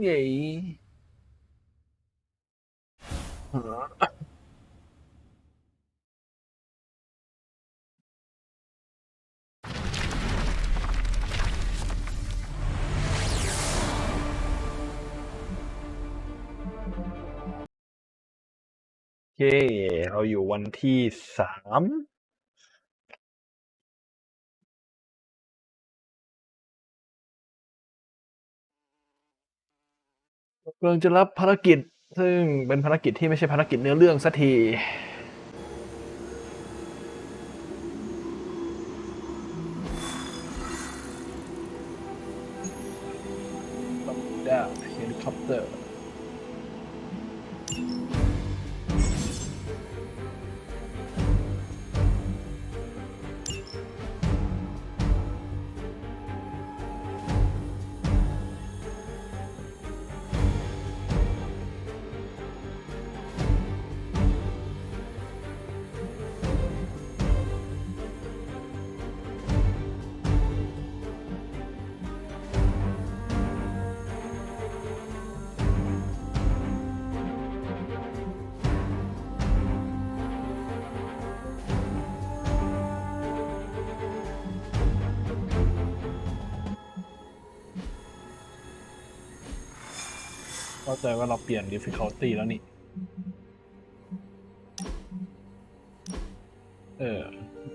เย้โอเคเราอยู่วันที่3กำลังจะรับภารกิจซึ่งเป็นภารกิจที่ไม่ใช่ภารกิจเนื้อเรื่องสักทีได้เฮลิคอปเตอร์เข้าใจว่าเราเปลี่ยน difficulty แล้วนี่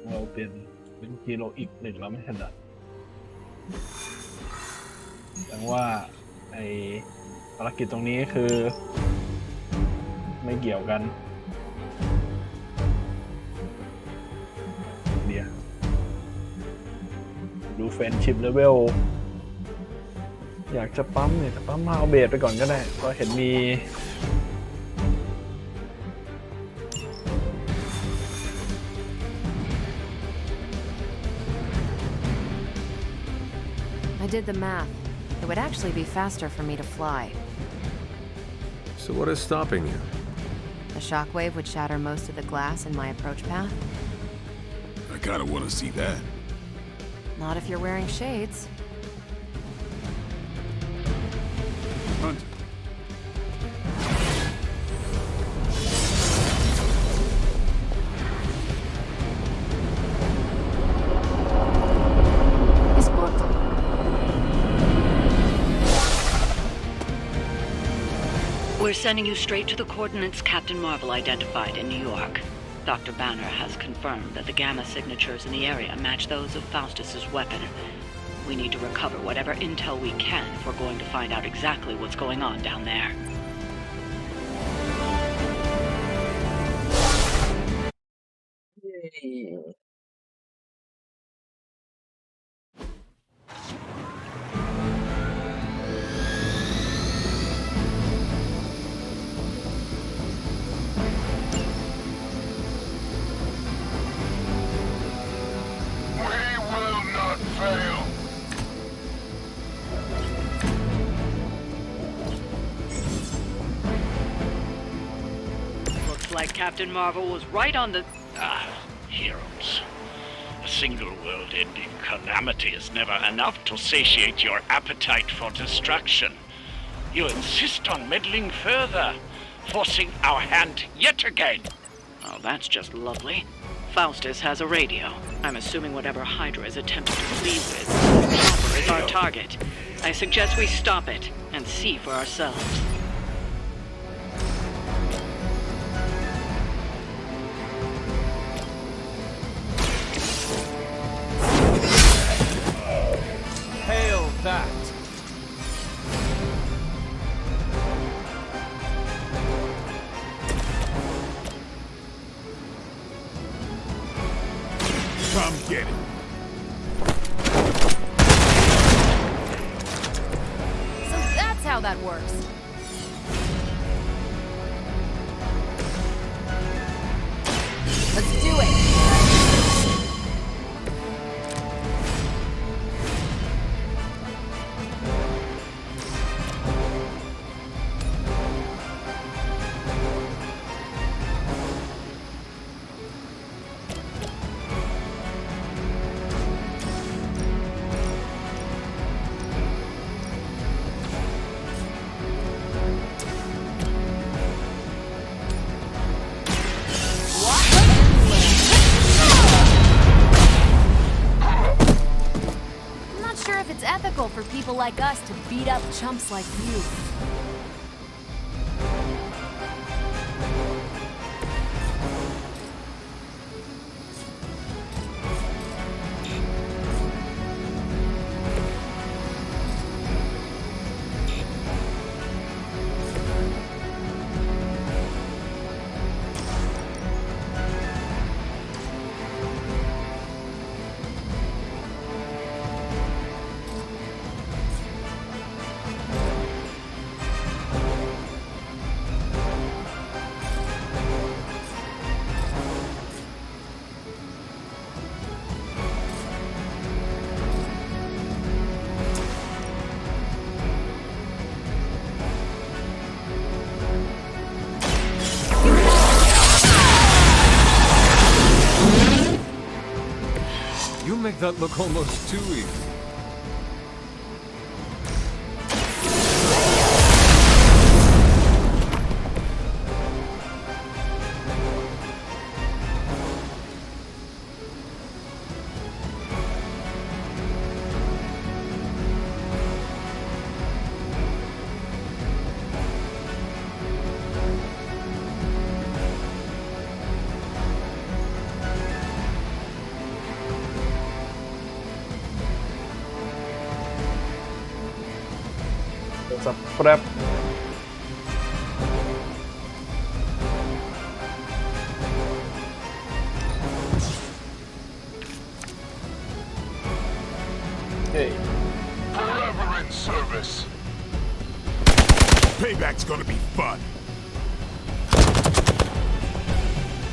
เราเปลี่ยนเป็นกิโลอีก1แล้วไม่ขนาดแสดงว่าไอภารกิจตรงนี้คือไม่เกี่ยวกันเดี๋ยวดูเฟนชิพเลเวลอยากจะปั๊มเนี่ยแต่ปั๊มมาเอาเบสไปก่อนก็ได้เพราะเห็นมี I did the math. It would actually be faster for me to fly. So what is stopping you? The shockwave would shatter most of the glass in my approach path. I kinda wanna see that. Not if you're wearing shades. Hunter. We're sending you straight to the coordinates Captain Marvel identified in New York. Dr. Banner has confirmed that the gamma signatures in the area match those of Faustus's weapon. We need to recover whatever intel we can if we're going to find out exactly what's going on down there. Yay. Like Captain Marvel was right on the... Heroes. A single world-ending calamity is never enough to satiate your appetite for destruction. You insist on meddling further, forcing our hand yet again. Oh, that's just lovely. Faustus has a radio. I'm assuming whatever Hydra is attempting to leave with, Chopper is our target. I suggest we stop it and see for ourselves. Hail that! Come get it. So that's how that works. Let's do it. sure if it's ethical for people like us to beat up chumps like you. You make that look almost too easy. Subscribe Hey Forever in service. Payback's gonna be fun.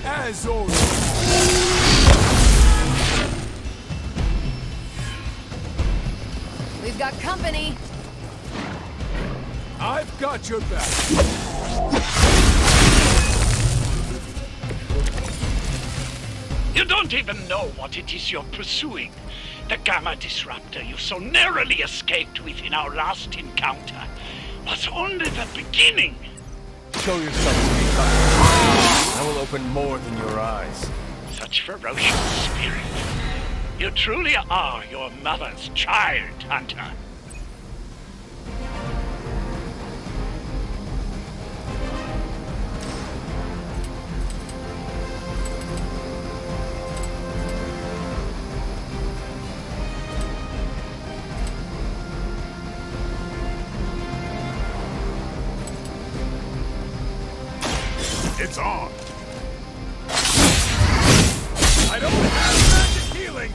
As always. We've got company. I've got your back. You don't even know what it is you're pursuing. The Gamma Disruptor you so narrowly escaped with in our last encounter was only the beginning. Show yourself to me, Hydra. I will open more than your eyes. Such ferocious spirit. You truly are your mother's child, Hunter. It's on. I don't have magic healing.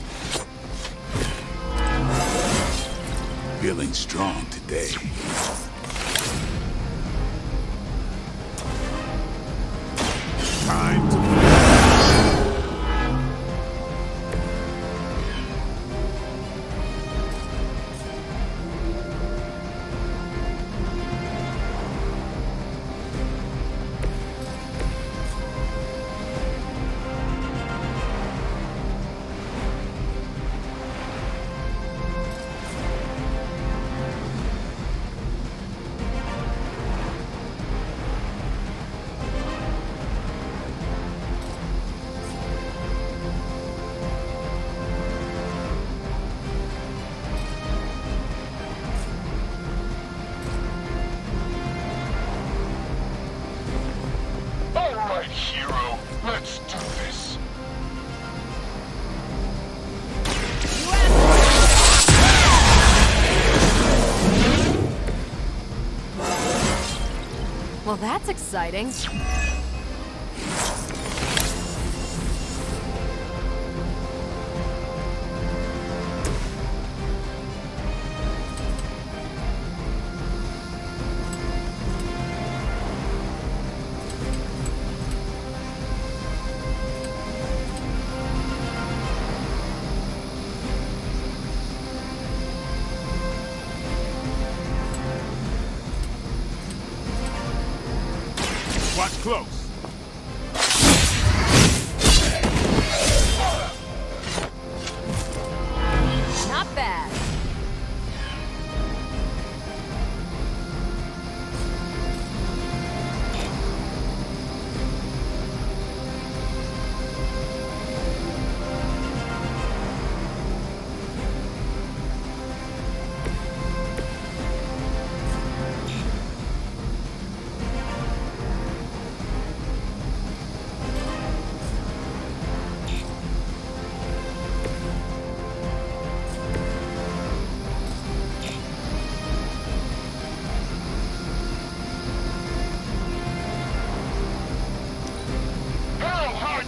Feeling strong today. Time to Hero, let's do this. Well, that's exciting. watch close. Not bad.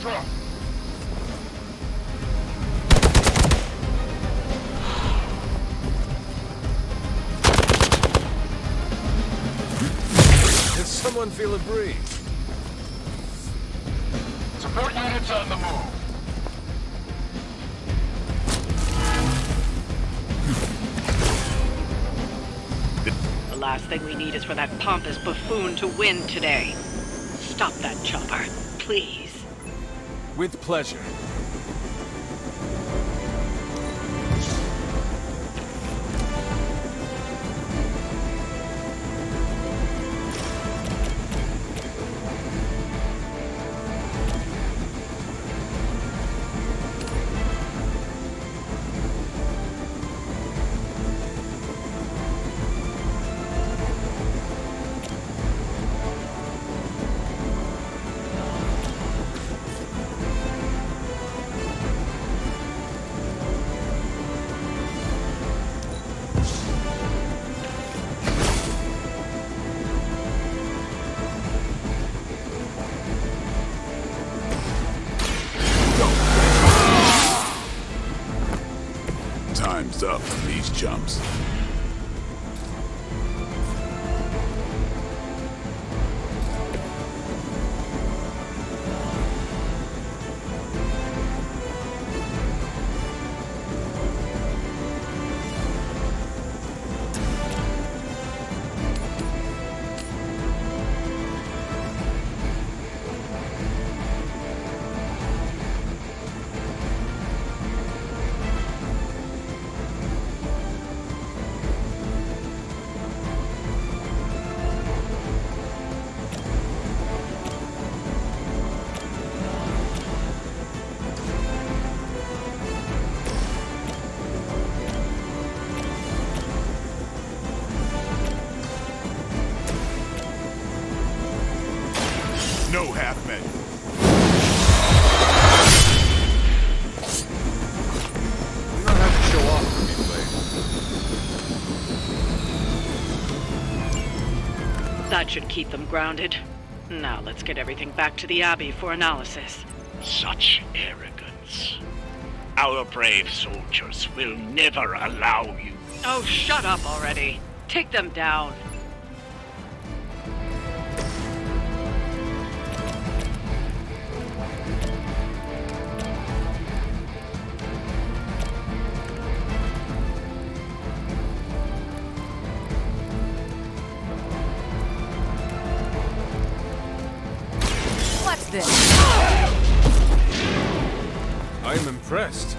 Hydra! Did someone feel a breeze? Support units on the move. The last thing we need is for that pompous buffoon to win today. Stop that chopper, please. With pleasure. Time's up for these chumps. No half-men. We don't have to show off to be played. That should keep them grounded. Now let's get everything back to the Abbey for analysis. Such arrogance. Our brave soldiers will never allow you. Oh, shut up already. Take them down. What's this? I am impressed.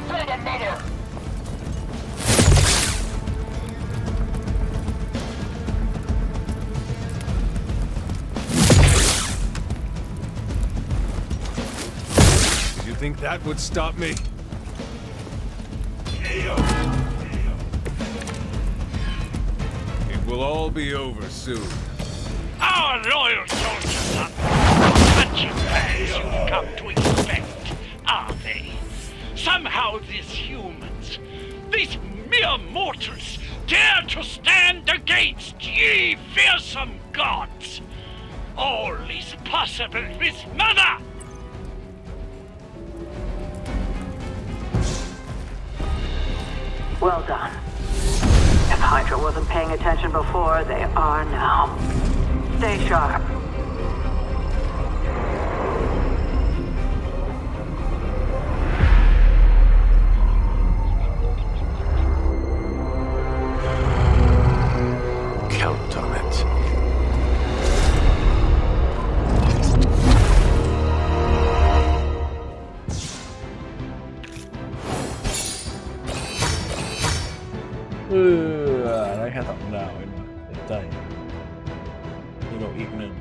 For the mother! Did you think that would stop me? It will all be over soon. Our loyal soldiers are such as you've come to expect, are they? Somehow these humans, these mere mortals, dare to stand against ye fearsome gods. All is possible with Mother! Well done. If Hydra wasn't paying attention before, they are now. Stay sharp. Count on it. ได้แค่2 ดาวเองเสียใจนี่ก็ นุกอีกหนึ่ง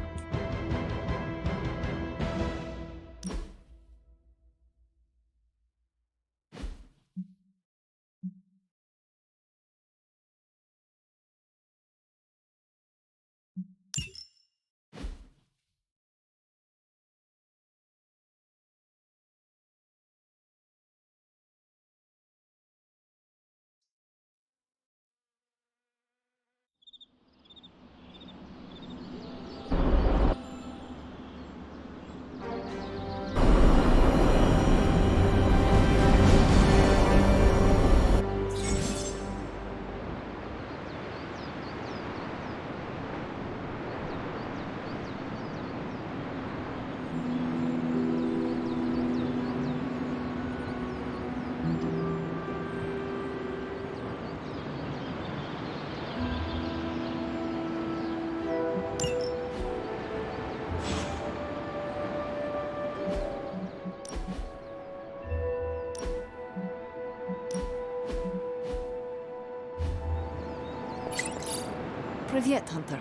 Привет, Hunter.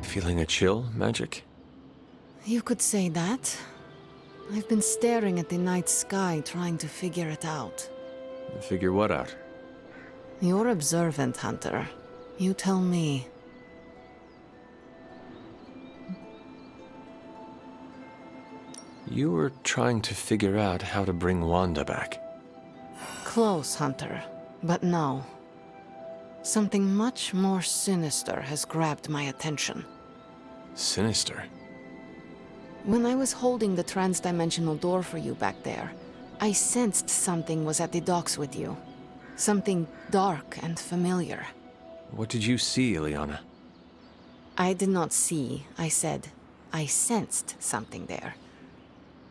Feeling a chill, Magik? You could say that. I've been staring at the night sky trying to figure it out. Figure what out? You're observant, Hunter. You tell me. You were trying to figure out how to bring Wanda back. Close, Hunter. But no. Something much more sinister has grabbed my attention. Sinister? When I was holding the trans-dimensional door for you back there, I sensed something was at the docks with you. Something dark and familiar. What did you see, Ileana? I did not see, I said. I sensed something there.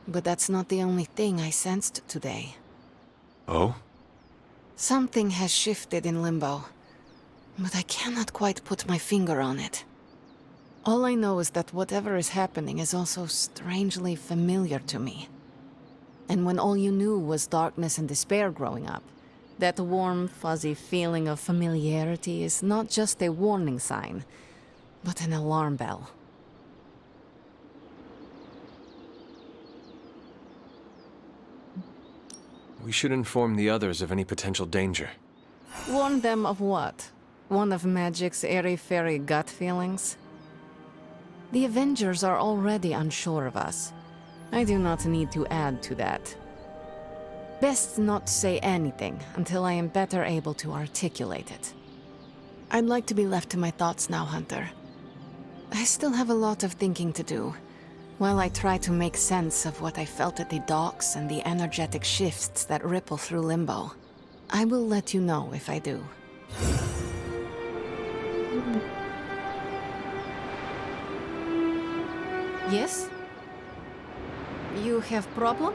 But that's not the only thing I sensed today. Oh? Something has shifted in Limbo, but I cannot quite put my finger on it. All I know is that whatever is happening is also strangely familiar to me. And when all you knew was darkness and despair growing up, that warm, fuzzy feeling of familiarity is not just a warning sign, but an alarm bell. We should inform the others of any potential danger. Warn them of what? One of Magik's airy-fairy gut feelings? The Avengers are already unsure of us. I do not need to add to that. Best not say anything until I am better able to articulate it. I'd like to be left to my thoughts now, Hunter. I still have a lot of thinking to do, while I try to make sense of what I felt at the docks and the energetic shifts that ripple through Limbo. I will let you know if I do. Yes? You have problem?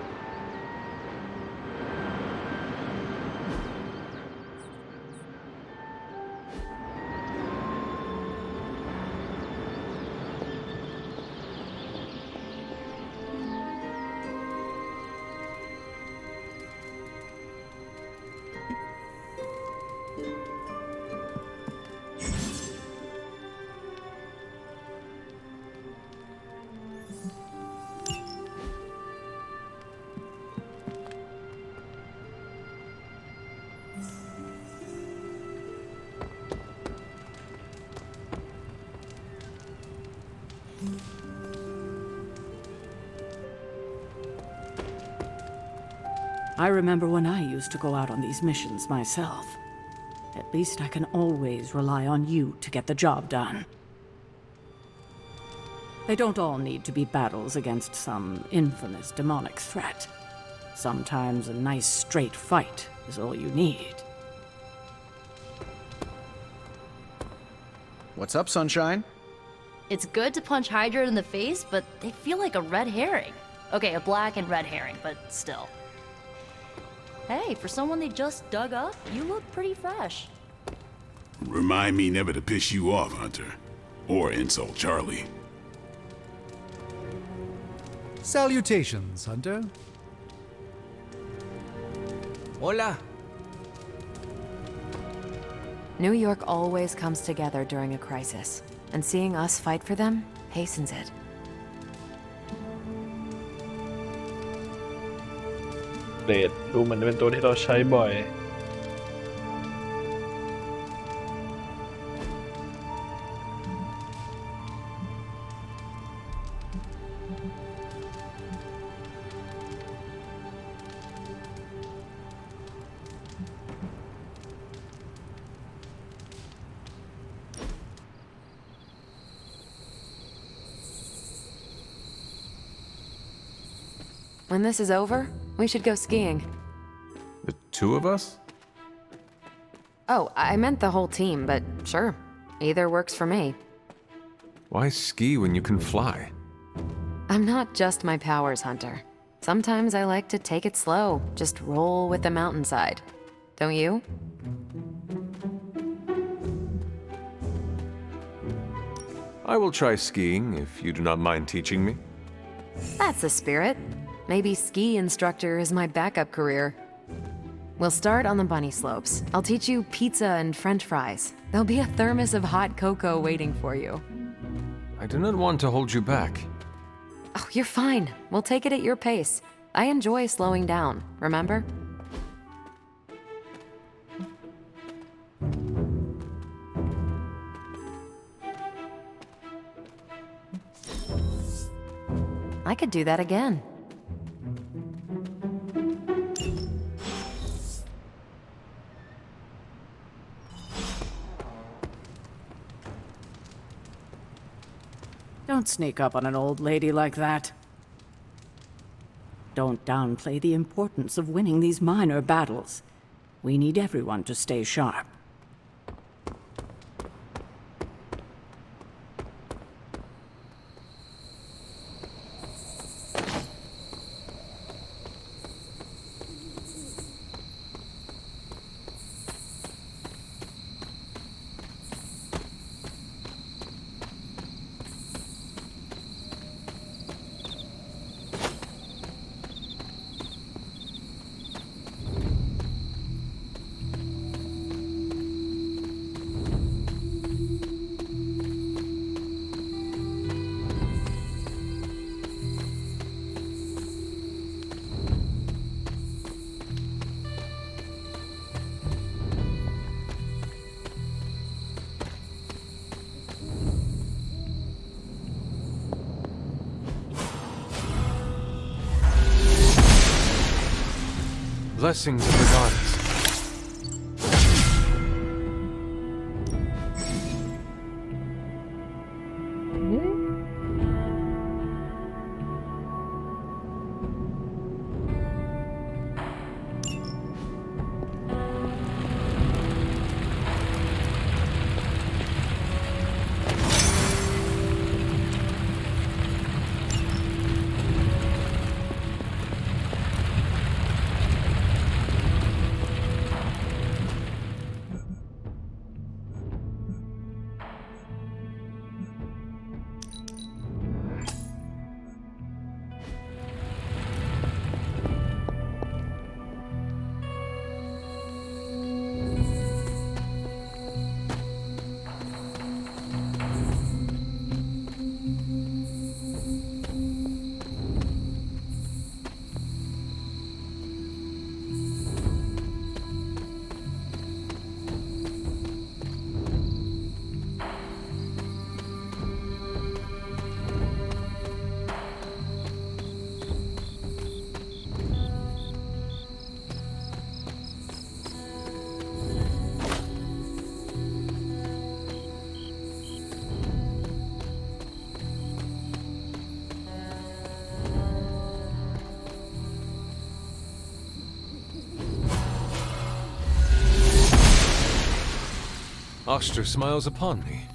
I remember when I used to go out on these missions myself. At least I can always rely on you to get the job done. They don't all need to be battles against some infamous demonic threat. Sometimes a nice straight fight is all you need. What's up, Sunshine? It's good to punch Hydra in the face, but they feel like a red herring. Okay, a black and red herring, but still. Hey, for someone they just dug up, you look pretty fresh. Remind me never to piss you off, Hunter. Or insult Charlie. Salutations, Hunter. Hola. New York always comes together during a crisis, and seeing us fight for them hastens it. เรดดูเหมือนเป็นตัวที่เราใช้บ่อย When this is over, we should go skiing. The two of us? Oh, I meant the whole team, but sure. Either works for me. Why ski when you can fly? I'm not just my powers, Hunter. Sometimes I like to take it slow, just roll with the mountainside. Don't you? I will try skiing if you do not mind teaching me. That's the spirit. Maybe ski instructor is my backup career. We'll start on the bunny slopes. I'll teach you pizza and french fries. There'll be a thermos of hot cocoa waiting for you. I do not want to hold you back. Oh, you're fine. We'll take it at your pace. I enjoy slowing down, remember? I could do that again. Don't sneak up on an old lady like that. Don't downplay the importance of winning these minor battles. We need everyone to stay sharp. Blessings of the gods. Oster smiles upon me.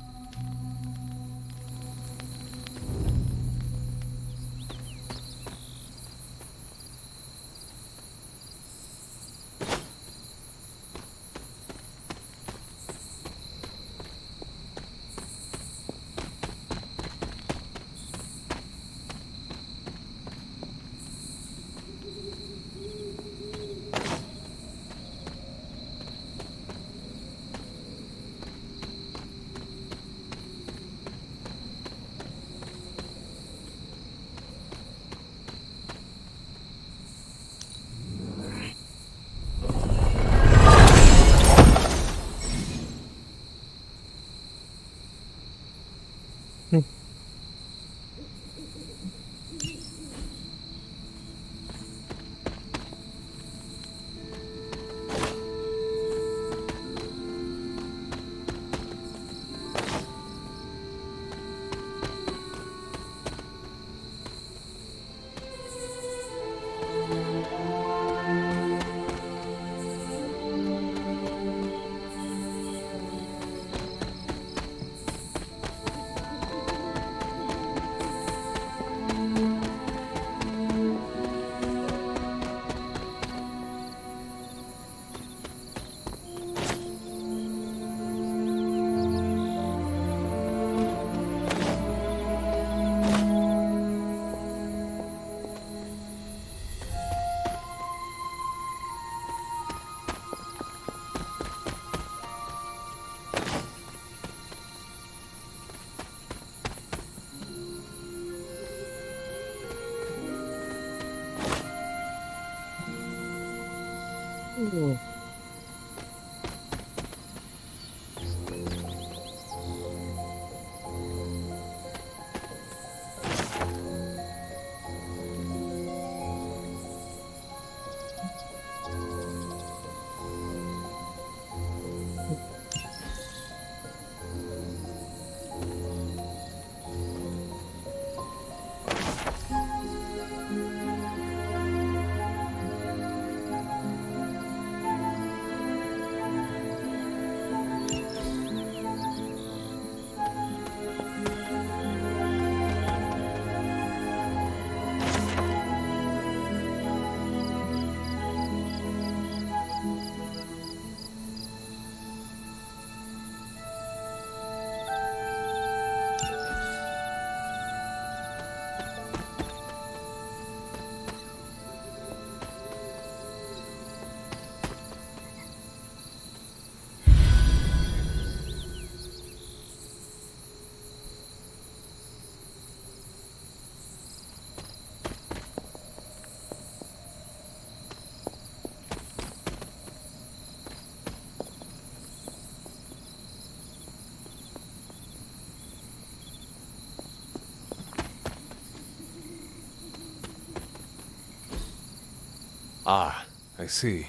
Ah, I see.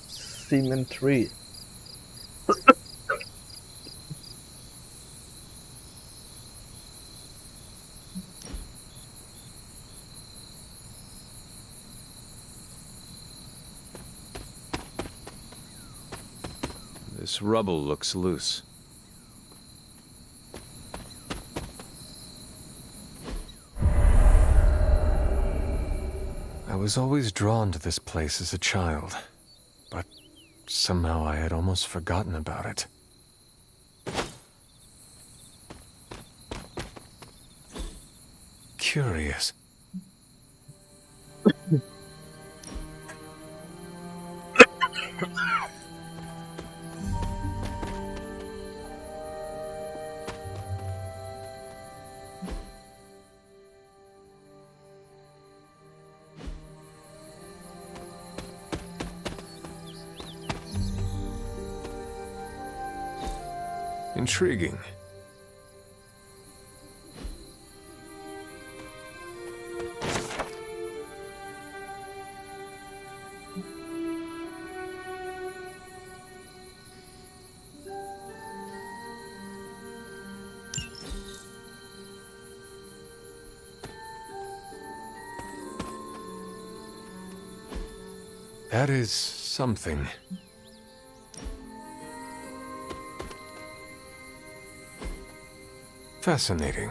Cement tree. This rubble looks loose. I was always drawn to this place as a child, but somehow I had almost forgotten about it. Curious. Intriguing. That is something. Fascinating.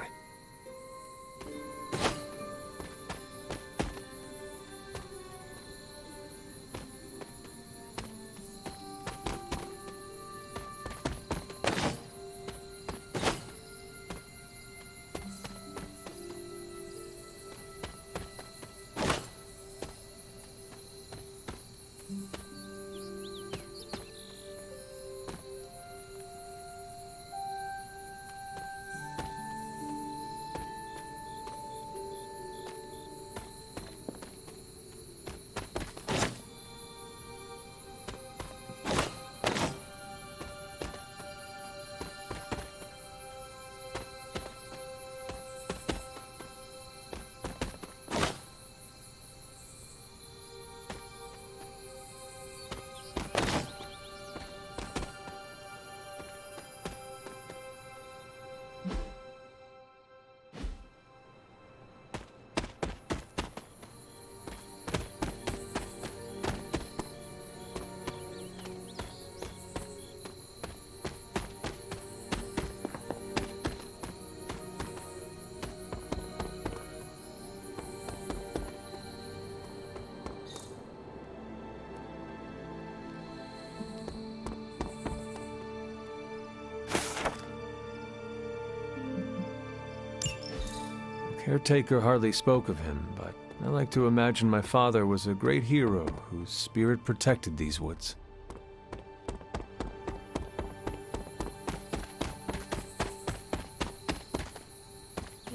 Caretaker hardly spoke of him, but I like to imagine my father was a great hero whose spirit protected these woods.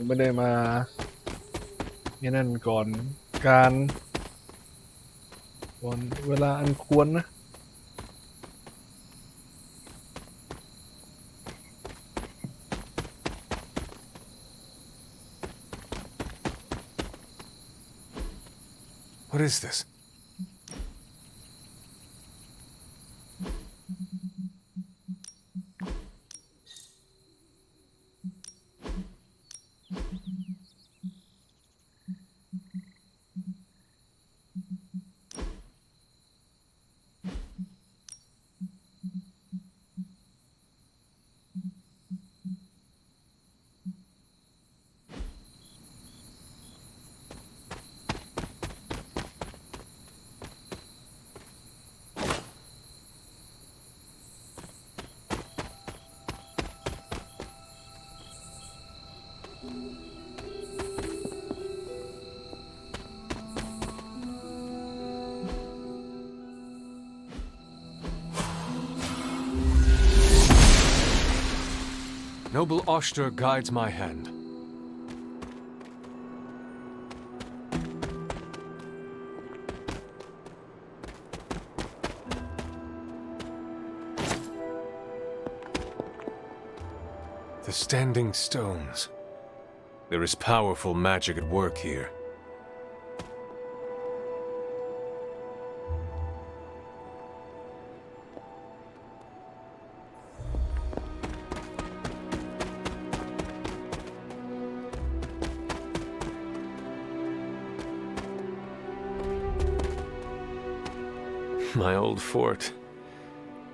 ไม่ได้มานี่นั่นก่อนเวลาอันควรนะ What is this? Noble Oster guides my hand. The standing stones. There is powerful magic at work here. My old fort.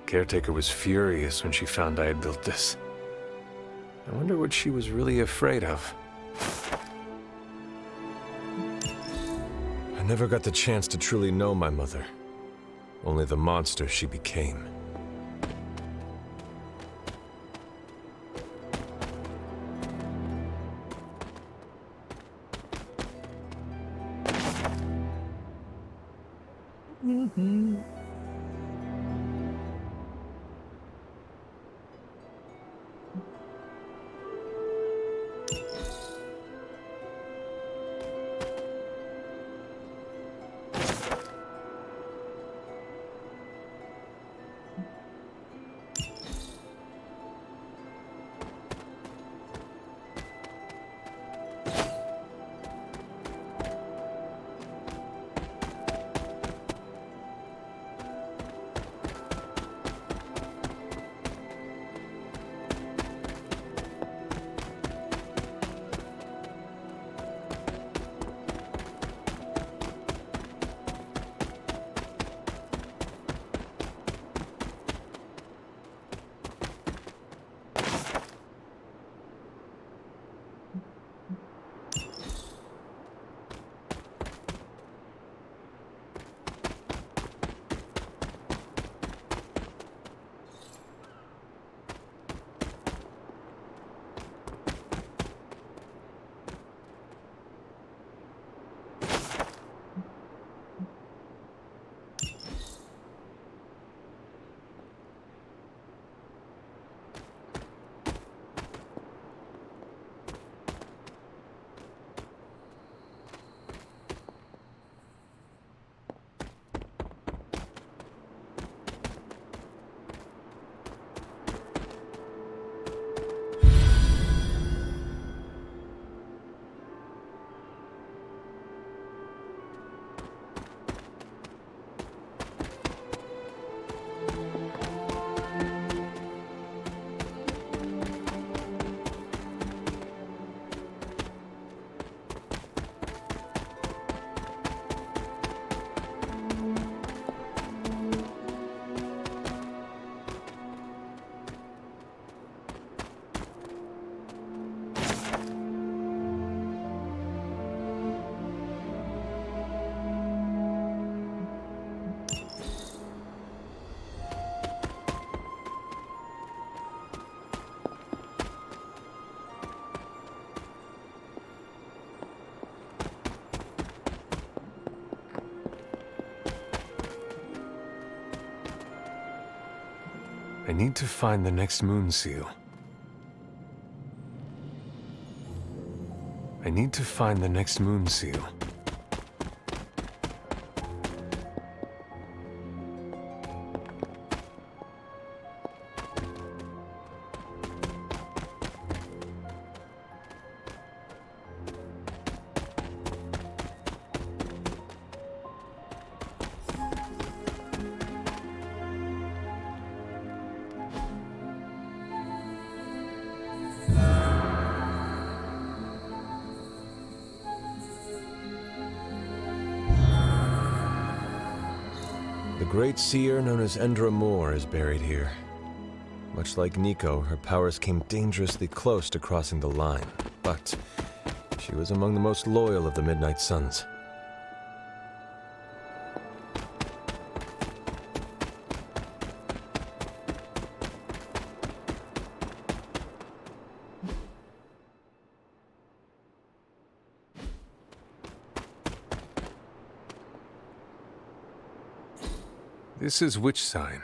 Caretaker was furious when she found I had built this. I wonder what she was really afraid of. I never got the chance to truly know my mother. Only the monster she became. I need to find the next moon seal. I need to find the next moon seal. The great seer known as Endra Moore is buried here. Much like Nico, her powers came dangerously close to crossing the line, but she was among the most loyal of the Midnight Suns. This is which sign?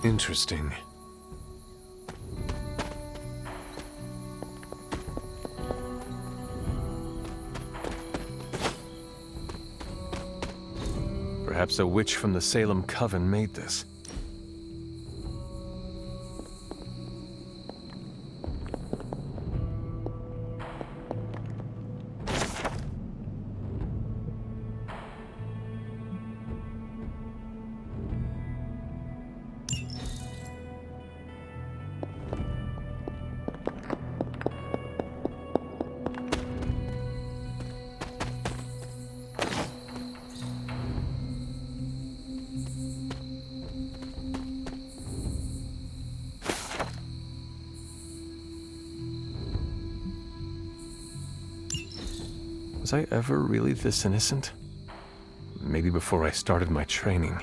Interesting. Perhaps a witch from the Salem Coven made this. Was I ever really this innocent? Maybe before I started my training.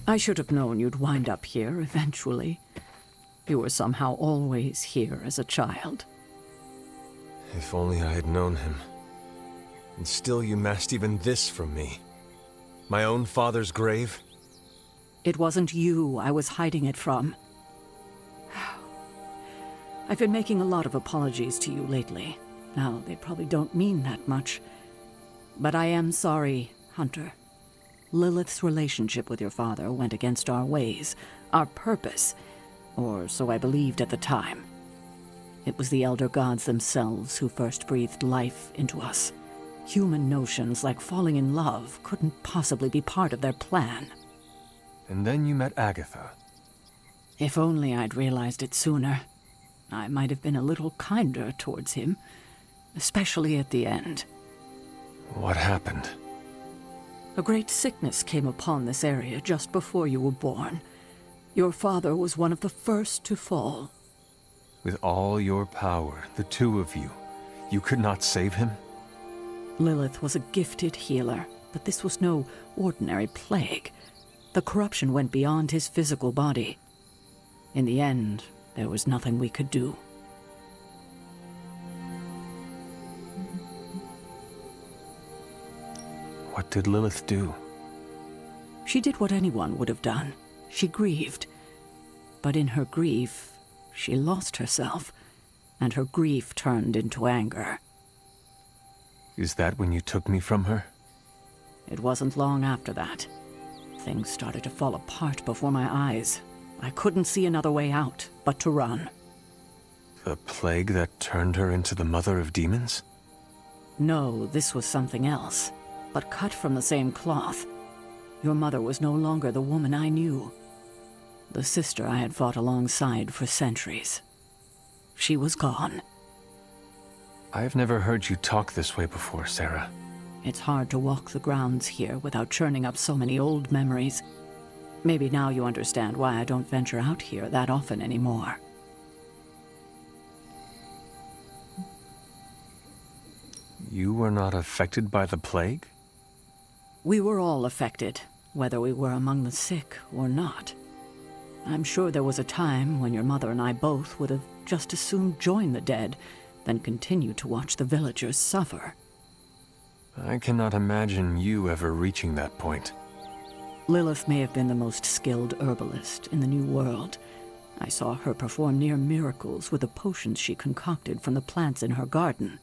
I should have known you'd wind up here eventually. You were somehow always here as a child. If only I had known him. And still you masked even this from me. My own father's grave? It wasn't you I was hiding it from. I've been making a lot of apologies to you lately. Now, they probably don't mean that much. But I am sorry, Hunter. Lilith's relationship with your father went against our ways, our purpose. or so I believed at the time. It was the elder gods themselves who first breathed life into us. Human notions like falling in love couldn't possibly be part of their plan. And then you met Agatha. If only I'd realized it sooner. I might have been a little kinder towards him, especially at the end. What happened? A great sickness came upon this area just before you were born. Your father was one of the first to fall. With all your power, the two of you could not save him? Lilith was a gifted healer, but this was no ordinary plague. The corruption went beyond his physical body. In the end, there was nothing we could do. What did Lilith do? She did what anyone would have done. She grieved. But in her grief, she lost herself, and her grief turned into anger. Is that when you took me from her? It wasn't long after that. Things started to fall apart before my eyes. I couldn't see another way out but to run. The plague that turned her into the mother of demons? No, this was something else, but cut from the same cloth. Your mother was no longer the woman I knew. The sister I had fought alongside for centuries. She was gone. I've never heard you talk this way before, Sarah. It's hard to walk the grounds here without churning up so many old memories. Maybe now you understand why I don't venture out here that often anymore. You were not affected by the plague? We were all affected, whether we were among the sick or not. I'm sure there was a time when your mother and I both would have just as soon joined the dead than continue to watch the villagers suffer. I cannot imagine you ever reaching that point. Lilith may have been the most skilled herbalist in the New World. I saw her perform near miracles with the potions she concocted from the plants in her garden.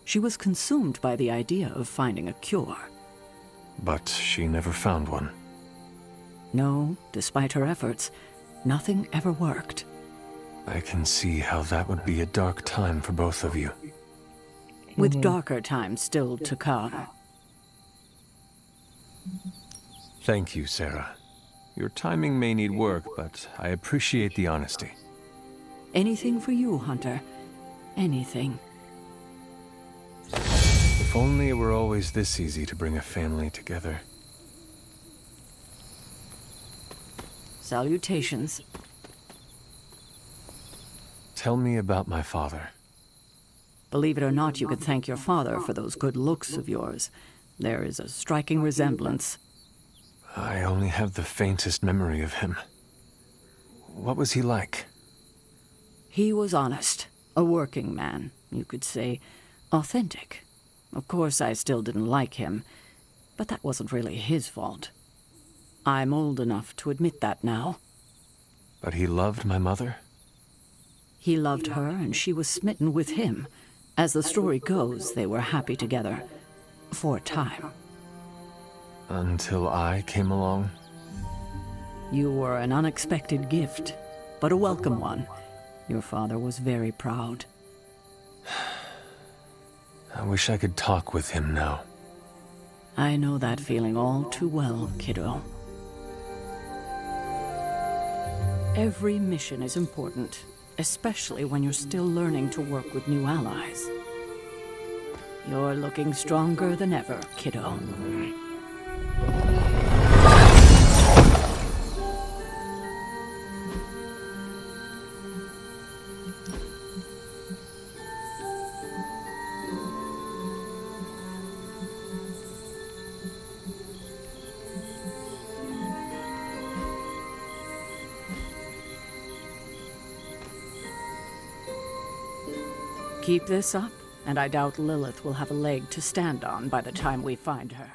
She was consumed by the idea of finding a cure. But she never found one. No, despite her efforts, nothing ever worked. I can see how that would be a dark time for both of you. With darker times still to come. Thank you, Sarah. Your timing may need work, but I appreciate the honesty. Anything for you, Hunter. Anything. If only it were always this easy to bring a family together. Salutations. Tell me about my father. Believe it or not, you could thank your father for those good looks of yours. There is a striking resemblance. I only have the faintest memory of him. What was he like? He was honest. A working man, you could say. Authentic. Of course, I still didn't like him, but that wasn't really his fault. I'm old enough to admit that now. But he loved my mother? He loved her, and she was smitten with him. As the story goes, they were happy together. For a time. Until I came along? You were an unexpected gift, but a welcome one. Your father was very proud. I wish I could talk with him now. I know that feeling all too well, kiddo. Every mission is important, especially when you're still learning to work with new allies. You're looking stronger than ever, kiddo. Keep this up, and I doubt Lilith will have a leg to stand on by the time we find her.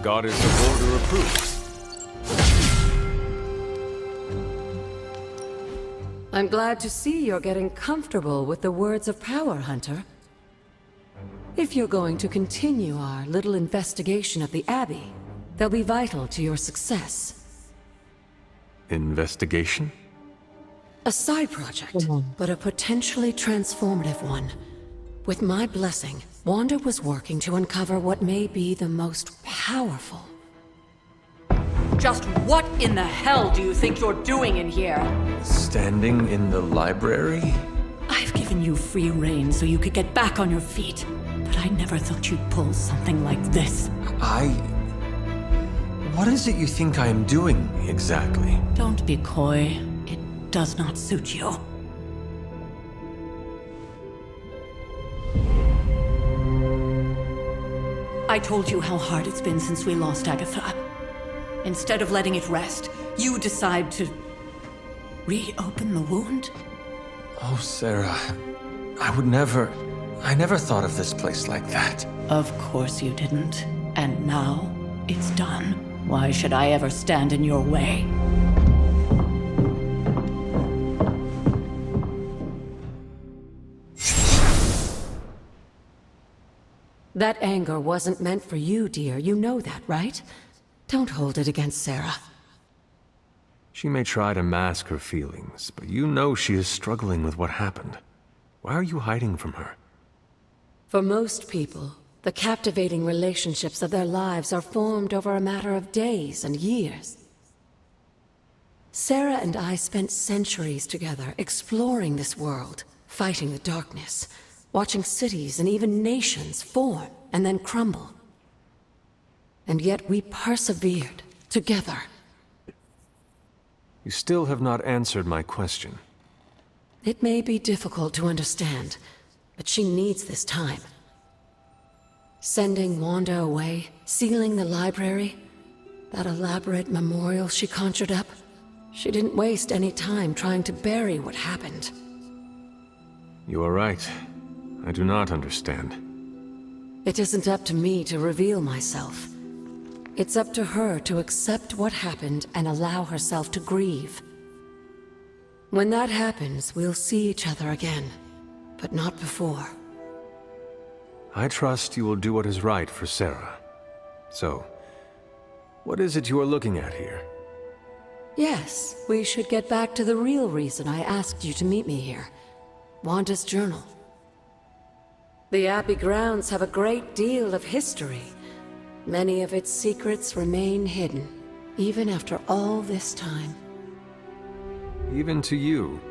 goddess of order approves. I'm glad to see you're getting comfortable with the words of power, Hunter. If you're going to continue our little investigation of the Abbey, they'll be vital to your success. Investigation? A side project, but a potentially transformative one. With my blessing, Wanda was working to uncover what may be the most powerful. Just what in the hell do you think you're doing in here? Standing in the library? I've given you free rein so you could get back on your feet, but I never thought you'd pull something like this. What is it you think I am doing, exactly? Don't be coy. It does not suit you. I told you how hard it's been since we lost Agatha. Instead of letting it rest, you decide to reopen the wound? Oh, Sarah, I never thought of this place like that. Of course you didn't. And now, it's done. Why should I ever stand in your way? That anger wasn't meant for you, dear. You know that, right? Don't hold it against Sarah. She may try to mask her feelings, but you know she is struggling with what happened. Why are you hiding from her? For most people, the captivating relationships of their lives are formed over a matter of days and years. Sarah and I spent centuries together exploring this world, fighting the darkness, watching cities and even nations form and then crumble. And yet we persevered together. You still have not answered my question. It may be difficult to understand, but she needs this time. Sending Wanda away, sealing the library, that elaborate memorial she conjured up, she didn't waste any time trying to bury what happened. You are right. I do not understand. It isn't up to me to reveal myself. It's up to her to accept what happened and allow herself to grieve. When that happens, we'll see each other again, but not before. I trust you will do what is right for Sarah. So, what is it you are looking at here? Yes, we should get back to the real reason I asked you to meet me here. Wanda's journal. The Abbey grounds have a great deal of history. Many of its secrets remain hidden, even after all this time. Even to you?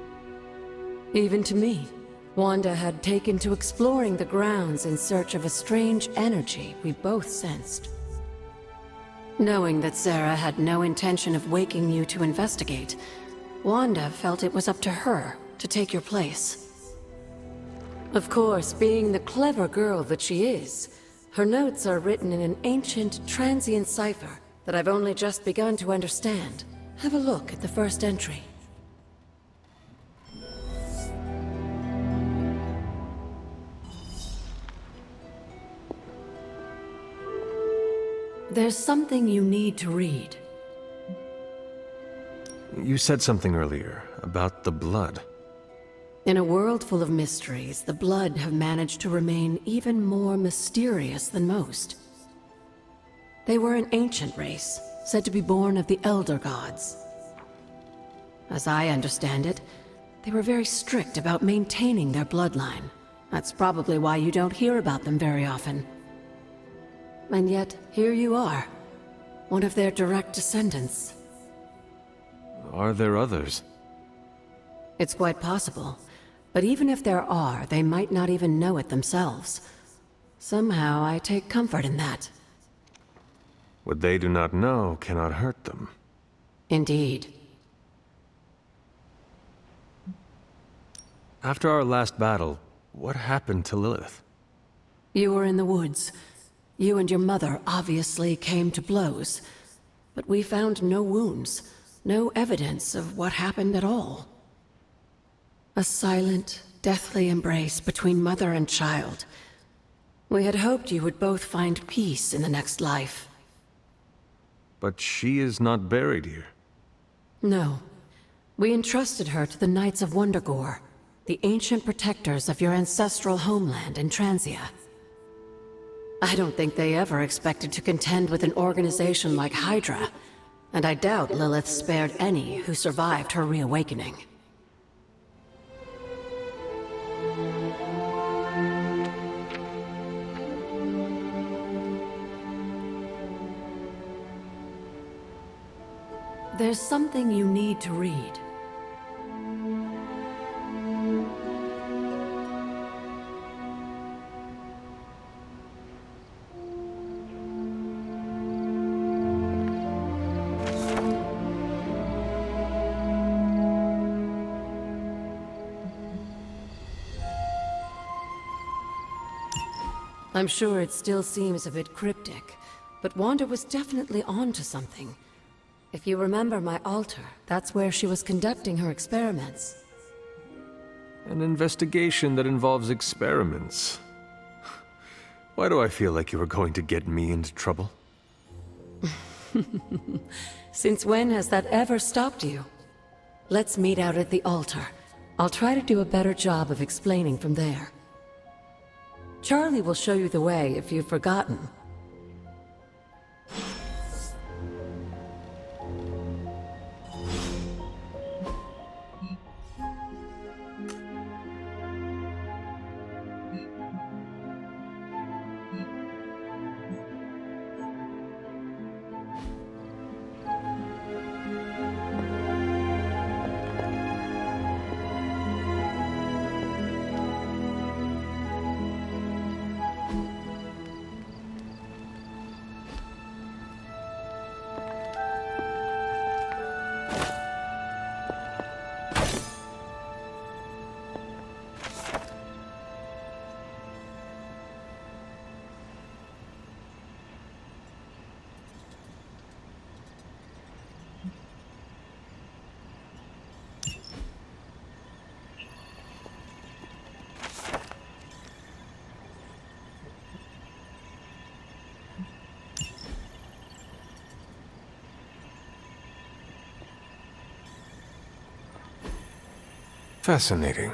Even to me. Wanda had taken to exploring the grounds in search of a strange energy we both sensed. Knowing that Sarah had no intention of waking you to investigate, Wanda felt it was up to her to take your place. Of course, being the clever girl that she is, her notes are written in an ancient, transient cipher that I've only just begun to understand. Have a look at the first entry. There's something you need to read. You said something earlier about the blood. In a world full of mysteries, the blood have managed to remain even more mysterious than most. They were an ancient race, said to be born of the Elder Gods. As I understand it, they were very strict about maintaining their bloodline. That's probably why you don't hear about them very often. And yet, here you are, one of their direct descendants. Are there others? It's quite possible. But even if there are, they might not even know it themselves. Somehow, I take comfort in that. What they do not know cannot hurt them. Indeed. After our last battle, what happened to Lilith? You were in the woods. You and your mother obviously came to blows. But we found no wounds, no evidence of what happened at all. A silent, deathly embrace between mother and child. We had hoped you would both find peace in the next life. But she is not buried here. No. We entrusted her to the Knights of Wondergore, the ancient protectors of your ancestral homeland in Transia. I don't think they ever expected to contend with an organization like Hydra, and I doubt Lilith spared any who survived her reawakening. There's something you need to read. I'm sure it still seems a bit cryptic, but Wanda was definitely onto something. If you remember my altar, that's where she was conducting her experiments. An investigation that involves experiments. Why do I feel like you were going to get me into trouble? Since when has that ever stopped you? Let's meet out at the altar. I'll try to do a better job of explaining from there. Charlie will show you the way if you've forgotten. Fascinating.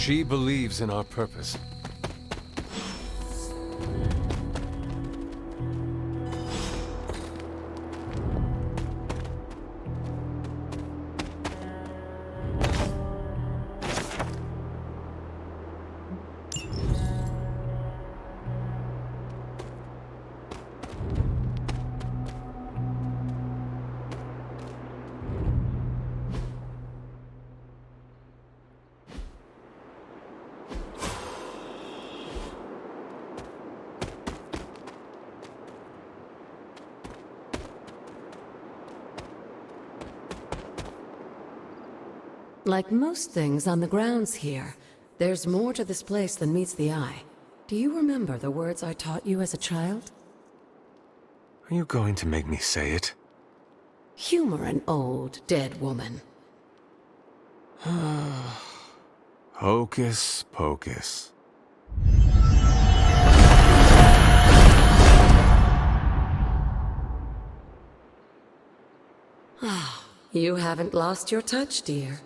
She believes in our purpose. Like most things on the grounds here, there's more to this place than meets the eye. Do you remember the words I taught you as a child? Are you going to make me say it? Humor an old, dead woman. Hocus pocus. You haven't lost your touch, dear.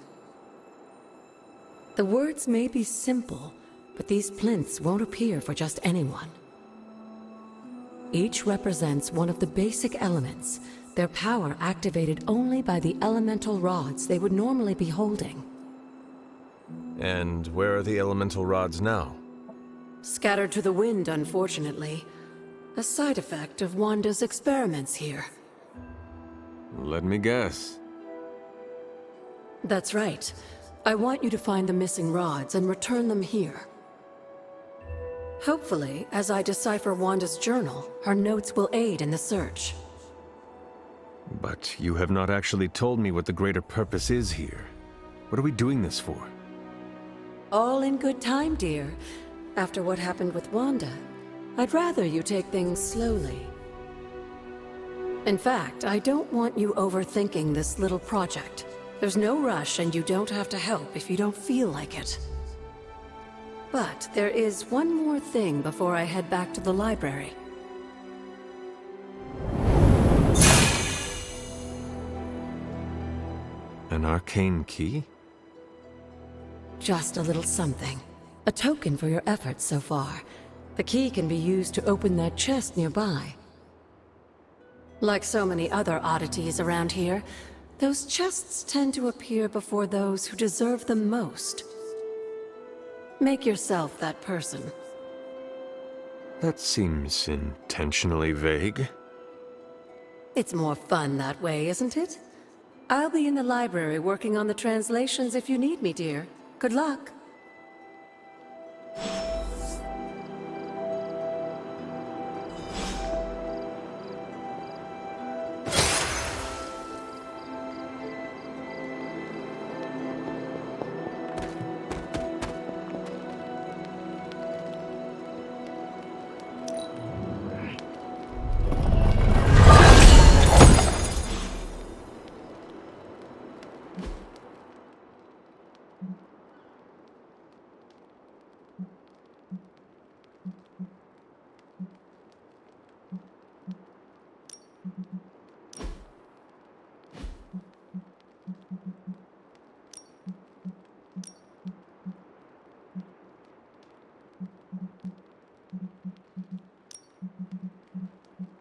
The words may be simple, but these plinths won't appear for just anyone. Each represents one of the basic elements, their power activated only by the elemental rods they would normally be holding. And where are the elemental rods now? Scattered to the wind, unfortunately. A side effect of Wanda's experiments here. Let me guess. That's right. I want you to find the missing rods and return them here. Hopefully, as I decipher Wanda's journal, her notes will aid in the search. But you have not actually told me what the greater purpose is here. What are we doing this for? All in good time, dear. After what happened with Wanda, I'd rather you take things slowly. In fact, I don't want you overthinking this little project. There's no rush and you don't have to help if you don't feel like it. But there is one more thing before I head back to the library. An arcane key? Just a little something. A token for your efforts so far. The key can be used to open that chest nearby. Like so many other oddities around here, those chests tend to appear before those who deserve them most. Make yourself that person. That seems intentionally vague. It's more fun that way, isn't it? I'll be in the library working on the translations if you need me, dear. Good luck.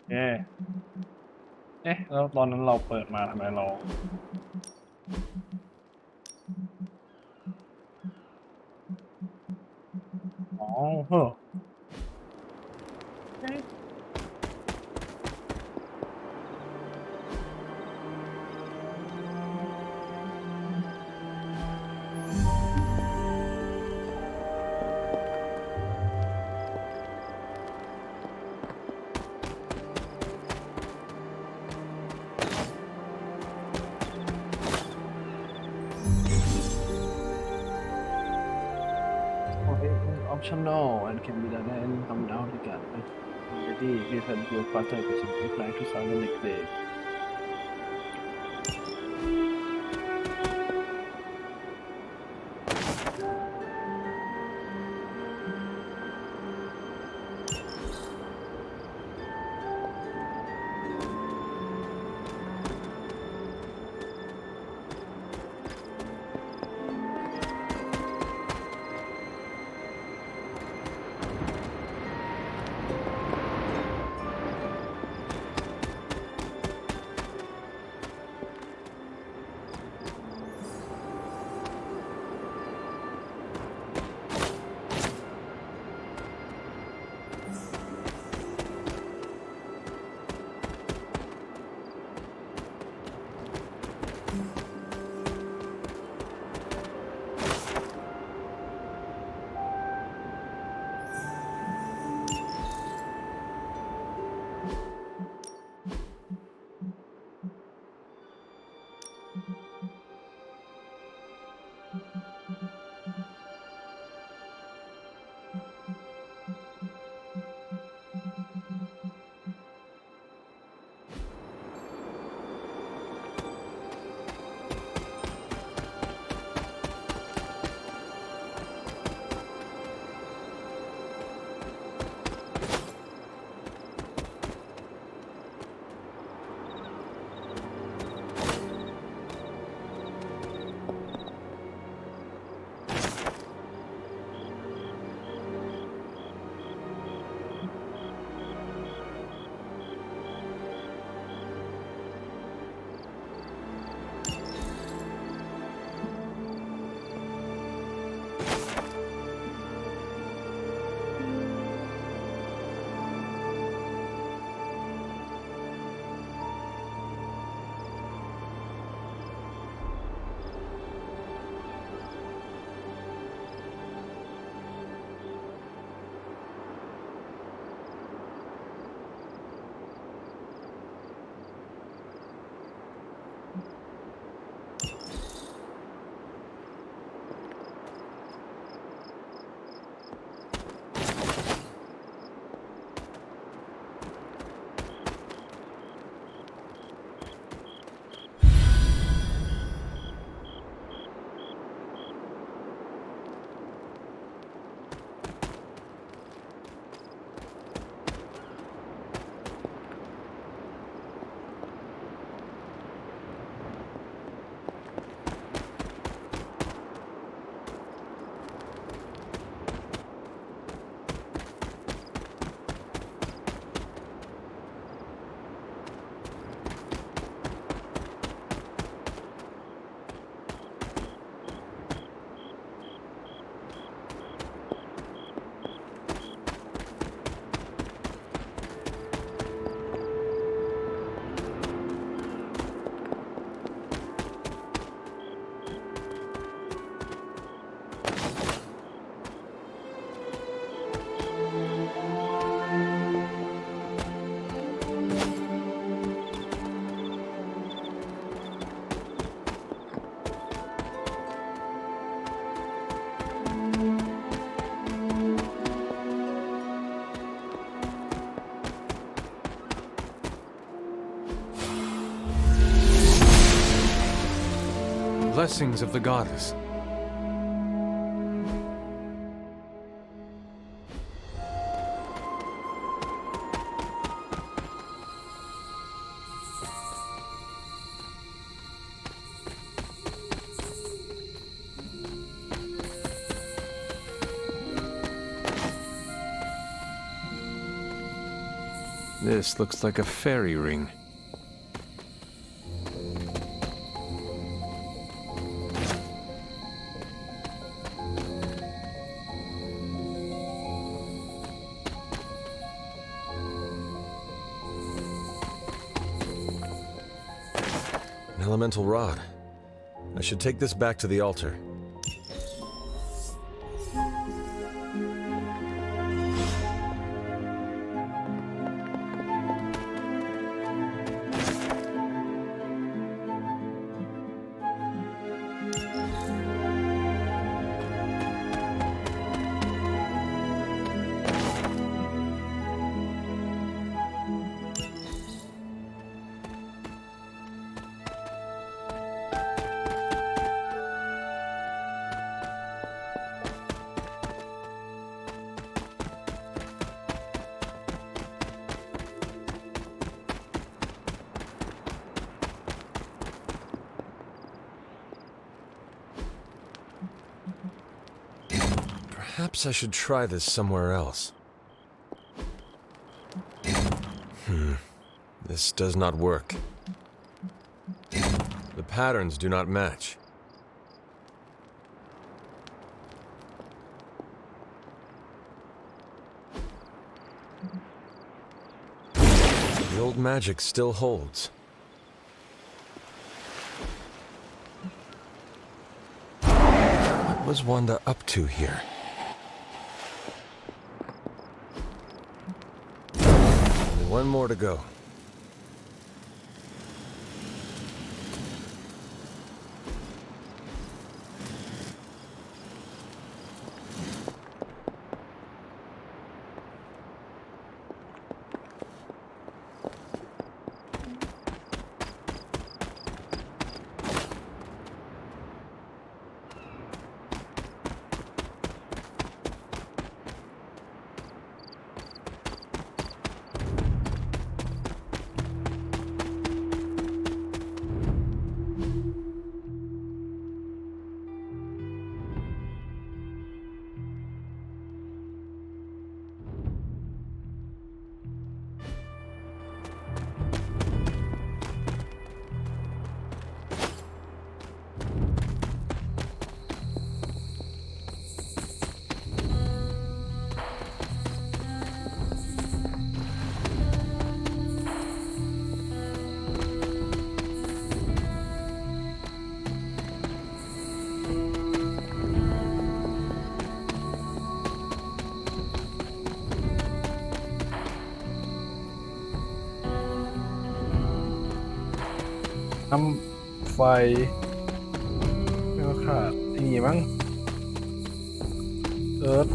เอ๊ะแล้วตอนนั้นเราเปิดมาทำไมเราอ๋อเฮ้อoptional and can be done at any time without regard. Already, you can your quarter percent apply to start the next day. Blessings of the goddess. This looks like a fairy ring. An elemental rod. I should take this back to the altar. Perhaps I should try this somewhere else. This does not work. The patterns do not match. The old magic still holds. was Wanda up to here? Only one more to go.น้ำไฟไม่ว่าขาดอย่างงี้มั้งเอิร์ธ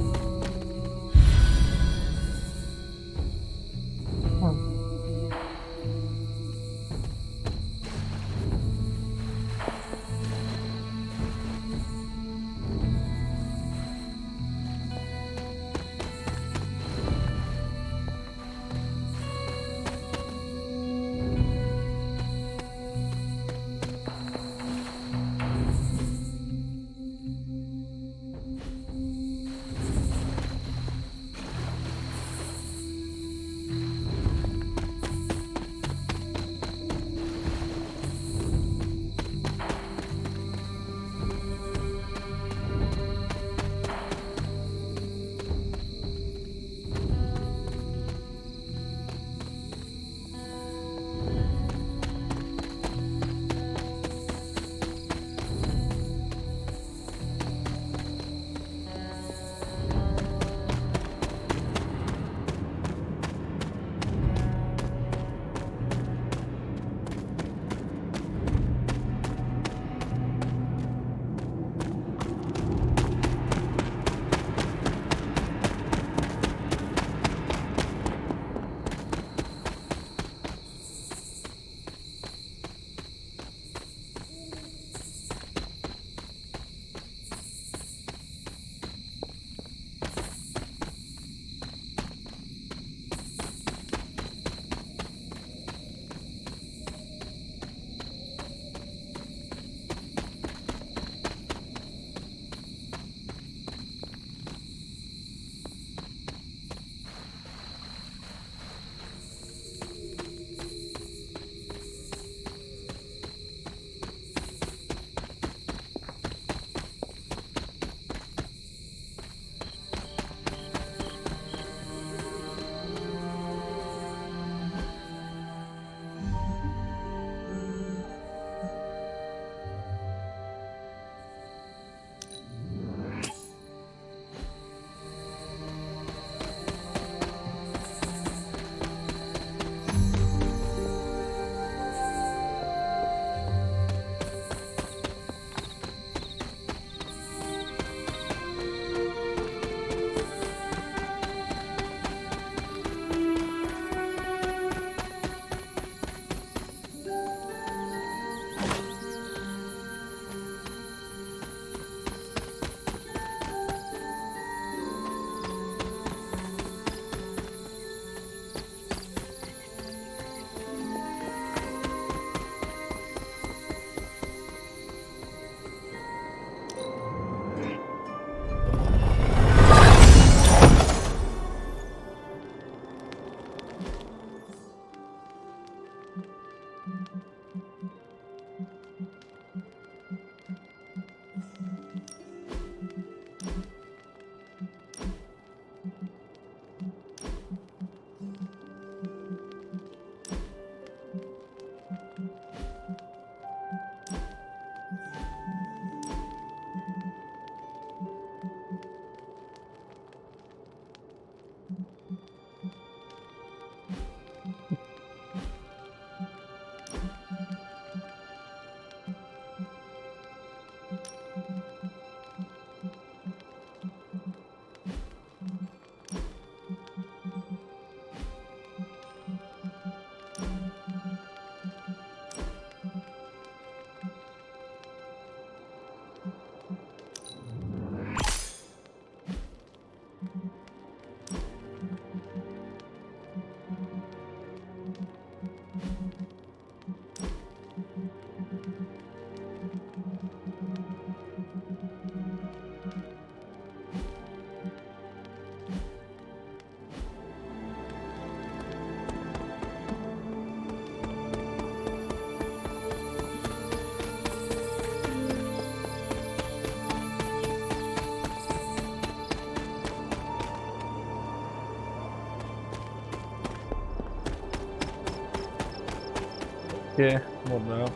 หมดแล้ว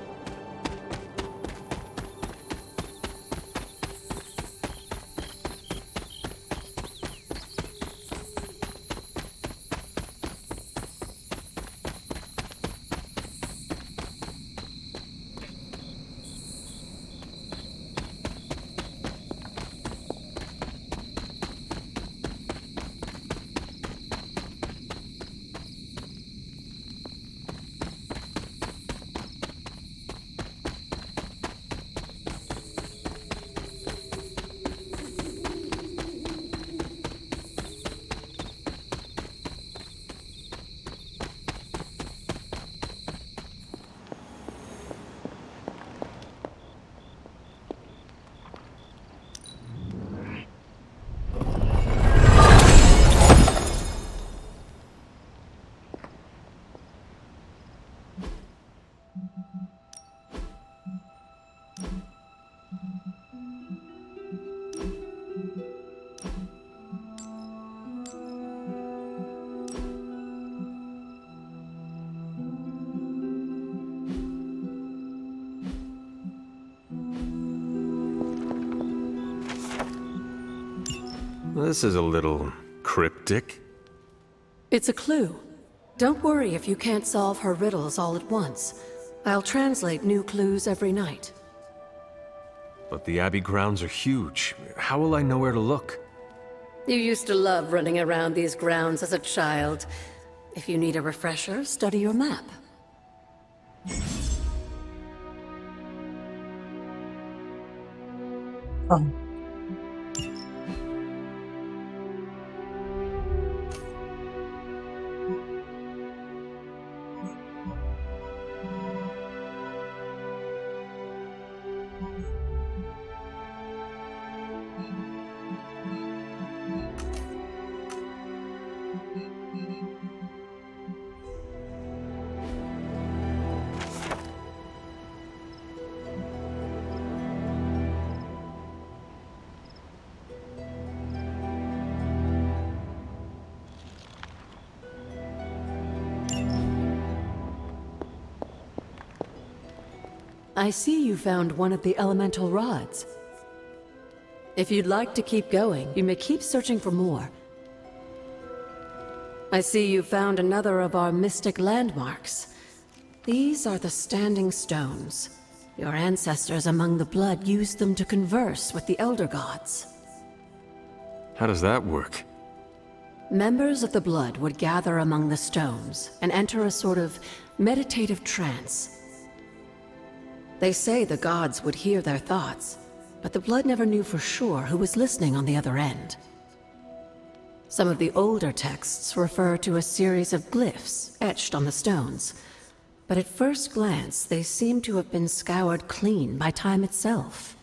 This is a little cryptic. It's a clue. Don't worry if you can't solve her riddles all at once. I'll translate new clues every night. But the Abbey grounds are huge. How will I know where to look? You used to love running around these grounds as a child. If you need a refresher, study your map. I see you found one of the elemental rods. If you'd like to keep going, you may keep searching for more. I see you found another of our mystic landmarks. These are the standing stones. Your ancestors among the blood used them to converse with the elder gods. How does that work? Members of the blood would gather among the stones and enter a sort of meditative trance. They say the gods would hear their thoughts, but the blood never knew for sure who was listening on the other end. Some of the older texts refer to a series of glyphs etched on the stones, but at first glance they seem to have been scoured clean by time itself.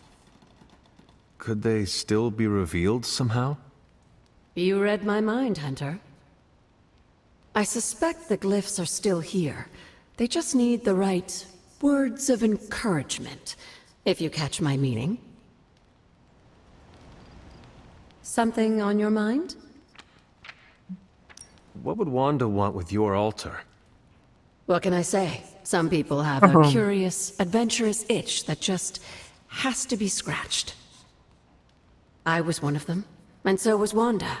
Could they still be revealed somehow? You read my mind, Hunter. I suspect the glyphs are still here. They just need the right words of encouragement, if you catch my meaning. Something on your mind? What would Wanda want with your altar? What can I say? Some people have a curious, adventurous itch that just has to be scratched. I was one of them, and so was Wanda.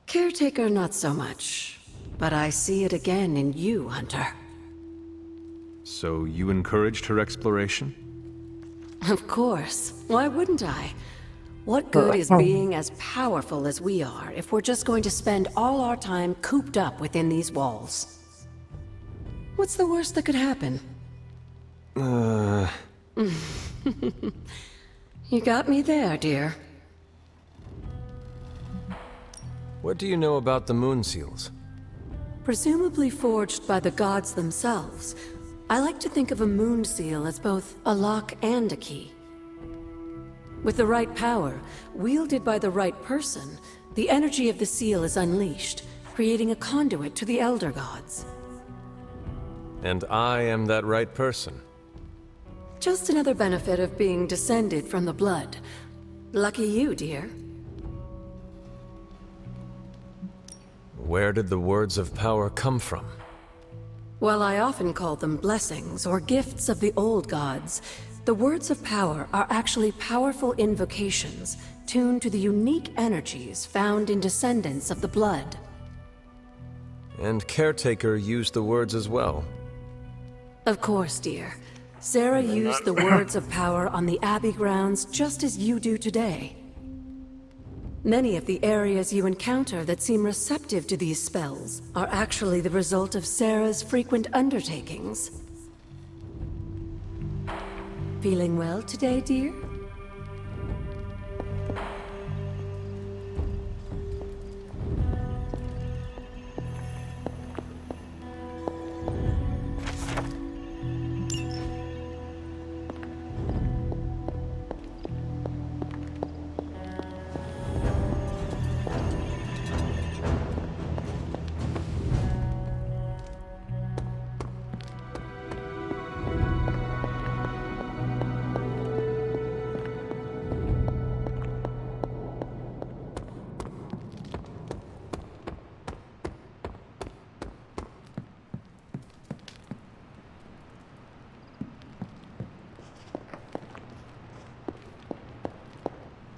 Caretaker, not so much, but I see it again in you, Hunter. So you encouraged her exploration? Of course. Why wouldn't I? What good is being as powerful as we are if we're just going to spend all our time cooped up within these walls? What's the worst that could happen? You got me there, dear. What do you know about the moon seals? Presumably forged by the gods themselves, I like to think of a moon seal as both a lock and a key. With the right power, wielded by the right person, the energy of the seal is unleashed, creating a conduit to the elder gods. And I am that right person. Just another benefit of being descended from the blood. Lucky you, dear. Where did the words of power come from? While I often call them blessings or gifts of the old gods, the words of power are actually powerful invocations tuned to the unique energies found in descendants of the blood. And Caretaker used the words as well. Of course, dear. Sarah used the words of power on the Abbey grounds just as you do today. Many of the areas you encounter that seem receptive to these spells are actually the result of Sarah's frequent undertakings. Feeling well today, dear?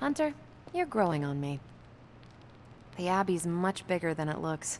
Hunter, you're growing on me. The Abbey's much bigger than it looks.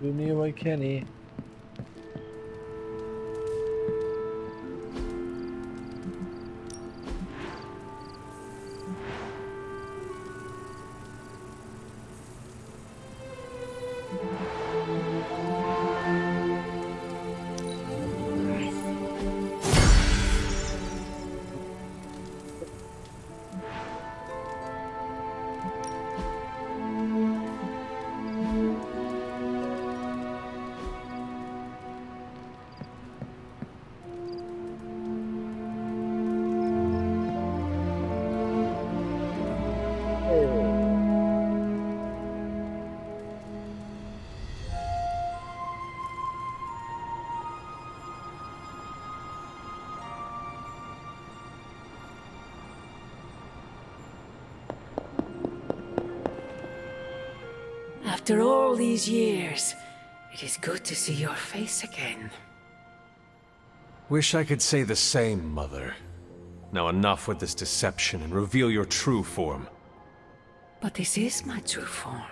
You knew I Kenny. After all these years, it is good to see your face again. Wish I could say the same, Mother. Now enough with this deception and reveal your true form. But this is my true form.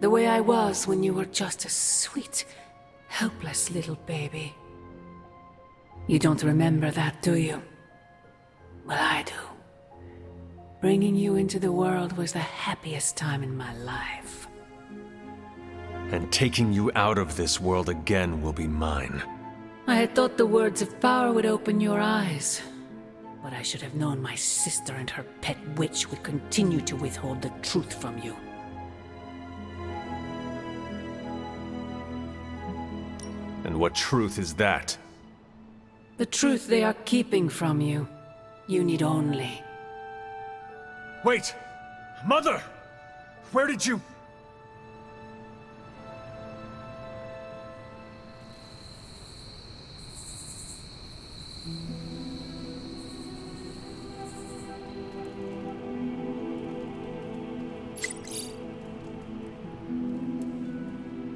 The way I was when you were just a sweet, helpless little baby. You don't remember that, do you? Well, I do. Bringing you into the world was the happiest time in my life. And taking you out of this world again will be mine. I had thought the words of power would open your eyes. But I should have known my sister and her pet witch would continue to withhold the truth from you. And what truth is that? The truth they are keeping from you. You need only... Wait! Mother! Where did you...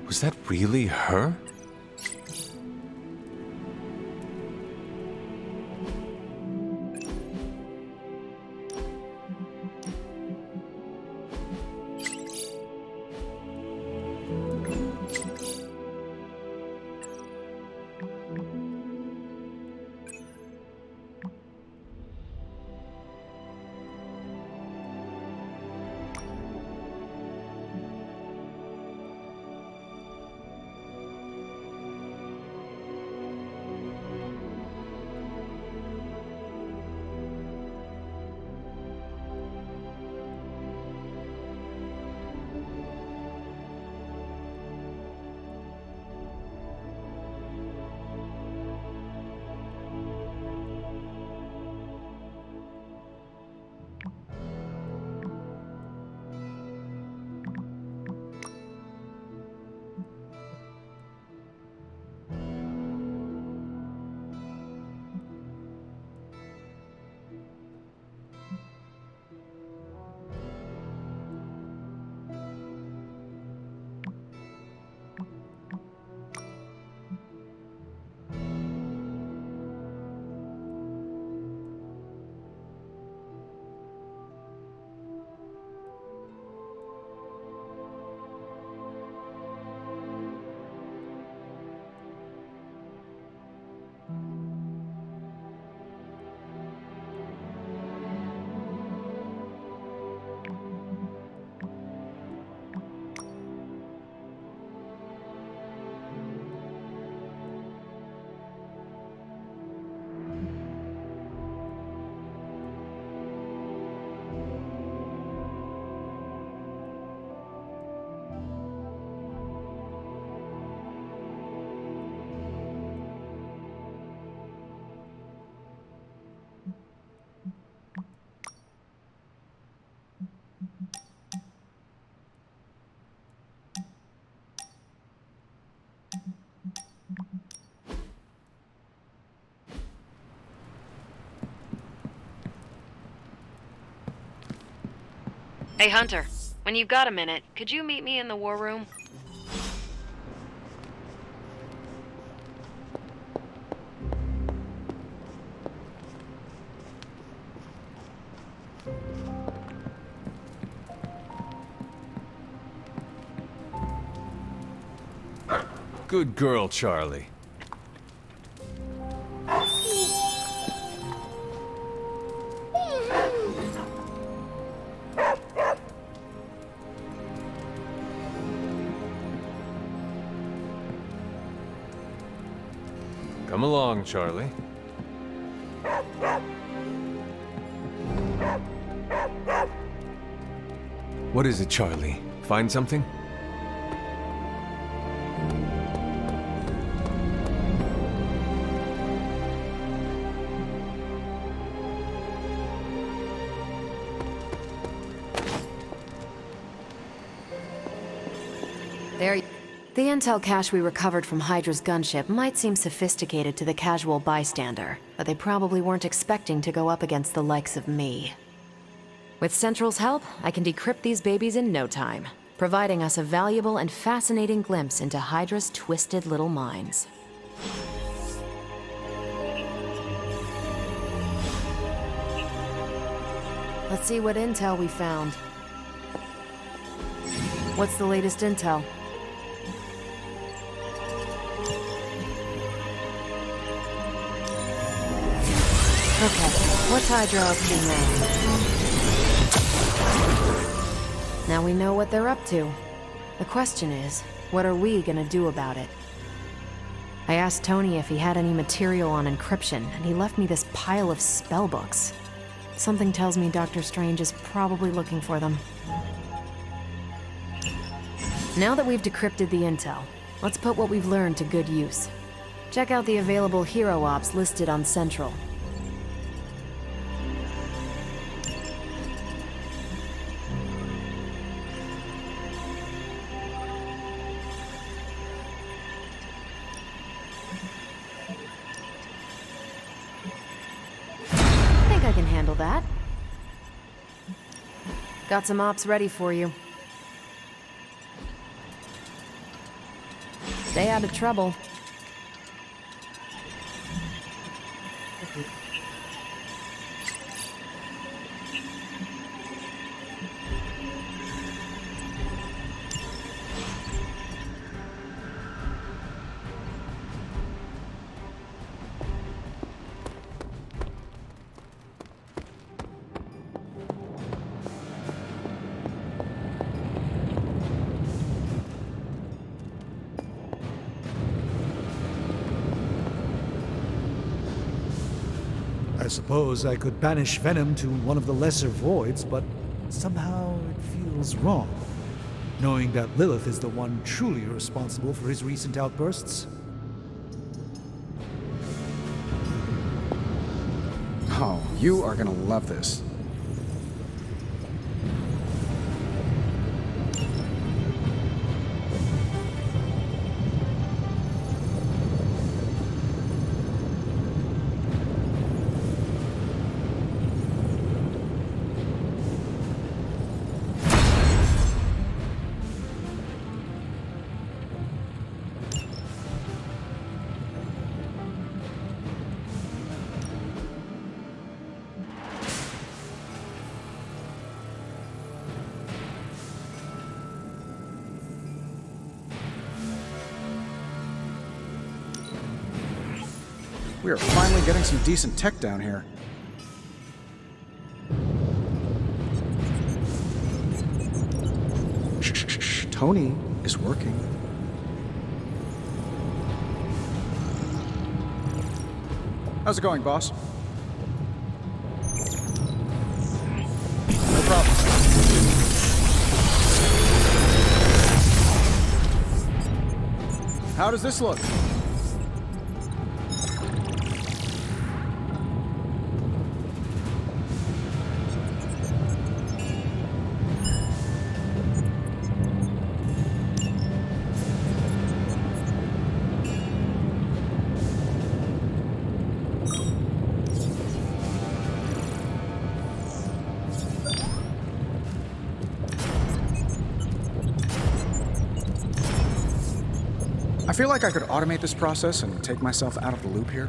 Was that really her? Hey, Hunter, when you've got a minute, could you meet me in the war room? Good girl, Charlie. Come along, Charlie. What is it, Charlie? Find something? There. The intel cache we recovered from Hydra's gunship might seem sophisticated to the casual bystander, but they probably weren't expecting to go up against the likes of me. With Central's help, I can decrypt these babies in no time, providing us a valuable and fascinating glimpse into Hydra's twisted little minds. Let's see what intel we found. What's the latest intel? Okay, what's Hydra up to now? Now we know what they're up to. The question is, what are we gonna do about it? I asked Tony if he had any material on encryption, and he left me this pile of spellbooks. Something tells me Dr. Strange is probably looking for them. Now that we've decrypted the intel, let's put what we've learned to good use. Check out the available hero ops listed on Central. I can handle that. Got some ops ready for you. Stay out of trouble. I suppose I could banish Venom to one of the lesser voids, but somehow it feels wrong, knowing that Lilith is the one truly responsible for his recent outbursts. Oh, you are gonna love this. We are finally getting some decent tech down here. Shh. Tony is working. How's it going, boss? No problem. How does this look? feel like I could automate this process and take myself out of the loop here.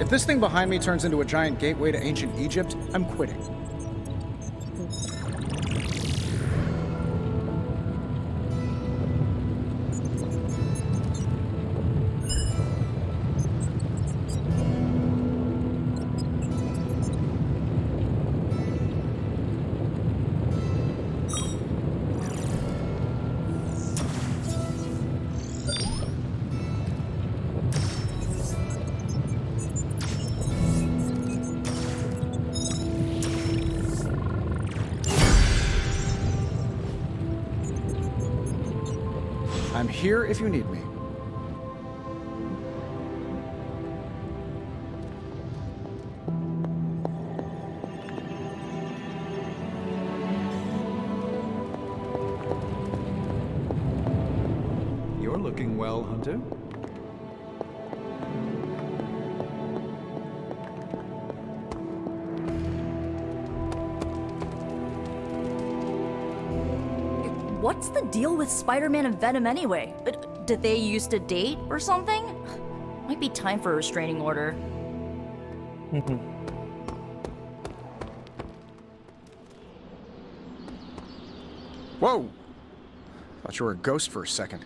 If this thing behind me turns into a giant gateway to ancient Egypt, I'm quitting. I'm here if you need me. You're looking well, Hunter. What's the deal with Spider-Man and Venom anyway? Did they used to date or something? Might be time for a restraining order. Whoa! Thought you were a ghost for a second.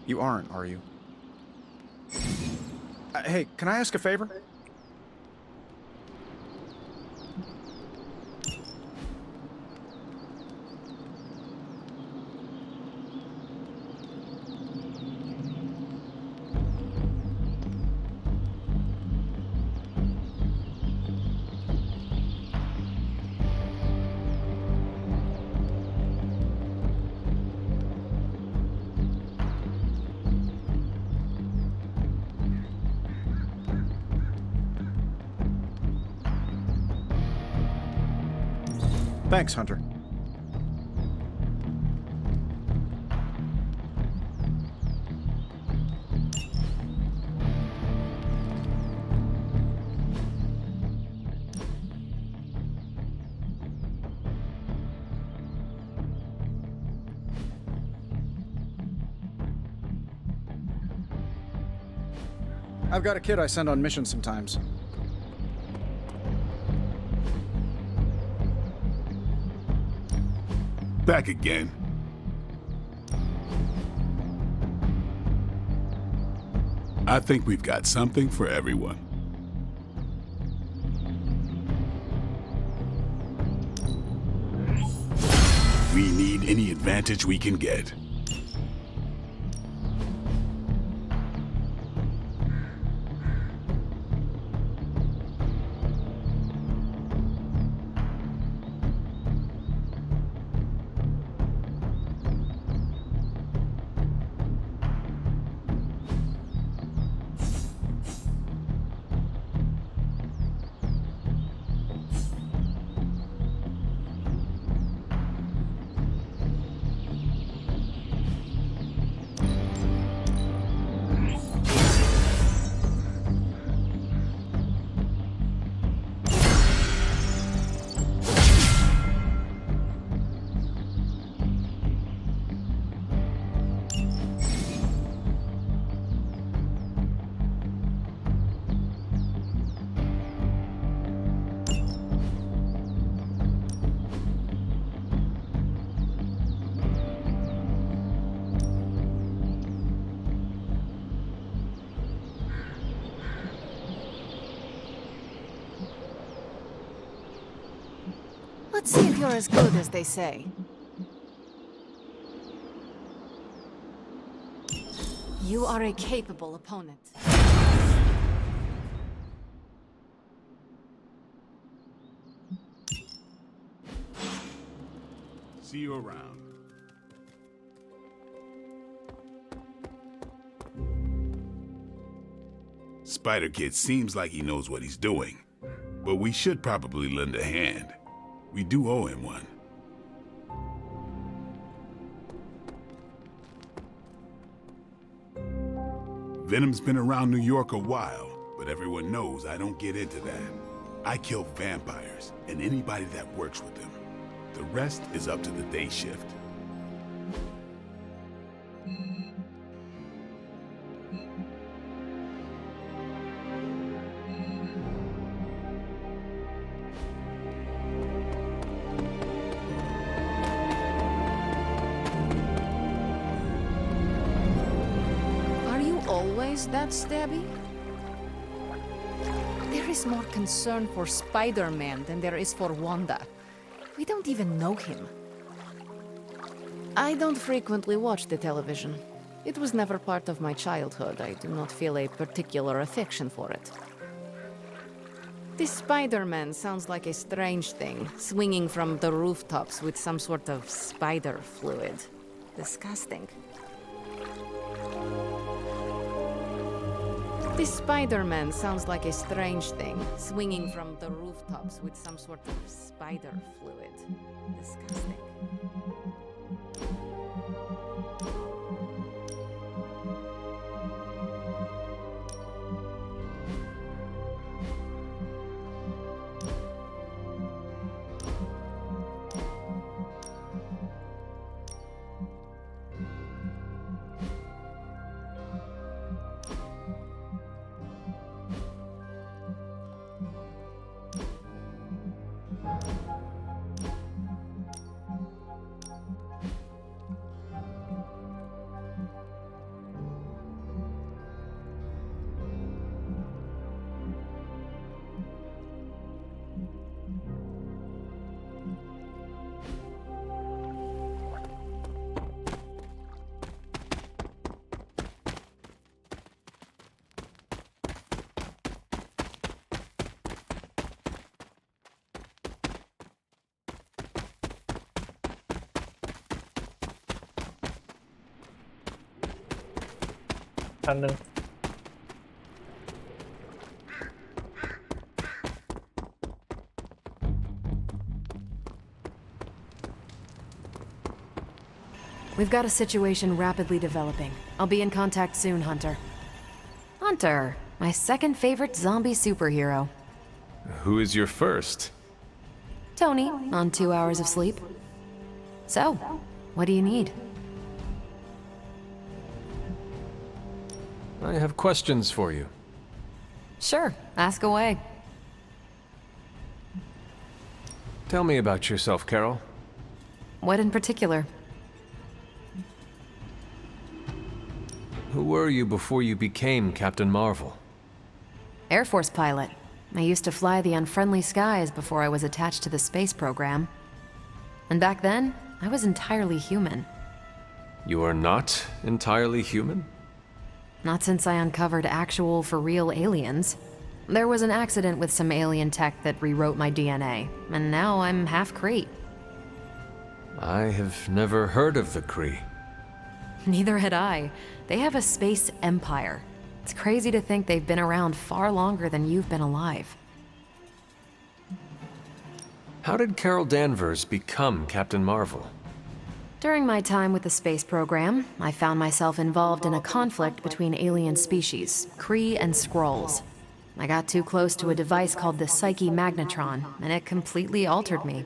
You aren't, are you? Hey, can I ask a favor? Thanks, Hunter. I've got a kid I send on missions sometimes. Back again. I think we've got something for everyone. We need any advantage we can get. Let's see if you're as good as they say. You are a capable opponent. See you around. Spider Kid seems like he knows what he's doing, but we should probably lend a hand. We do owe him one. Venom's been around New York a while, but everyone knows I don't get into that. I kill vampires and anybody that works with them. The rest is up to the day shift. That stabby? There is more concern for Spider-Man than there is for Wanda. We don't even know him. I don't frequently watch the television. It was never part of my childhood. I do not feel a particular affection for it. This Spider-Man sounds like a strange thing, swinging from the rooftops with some sort of spider fluid. Disgusting. This Spider-Man sounds like a strange thing, swinging from the rooftops with some sort of spider fluid. Disgusting. We've got a situation rapidly developing. I'll be in contact soon, Hunter. Hunter, my second favorite zombie superhero. Who is your first? Tony, on 2 hours of sleep. So, what do you need? I have questions for you. Sure, ask away. Tell me about yourself, Carol. What in particular? Who were you before you became Captain Marvel? Air Force pilot. I used to fly the unfriendly skies before I was attached to the space program. And back then, I was entirely human. You are not entirely human? Not since I uncovered actual, for real aliens. There was an accident with some alien tech that rewrote my DNA, and now I'm half Kree. I have never heard of the Kree. Neither had I. They have a space empire. It's crazy to think they've been around far longer than you've been alive. How did Carol Danvers become Captain Marvel? During my time with the space program, I found myself involved in a conflict between alien species, Kree and Skrulls. I got too close to a device called the Psyche Magnetron, and it completely altered me.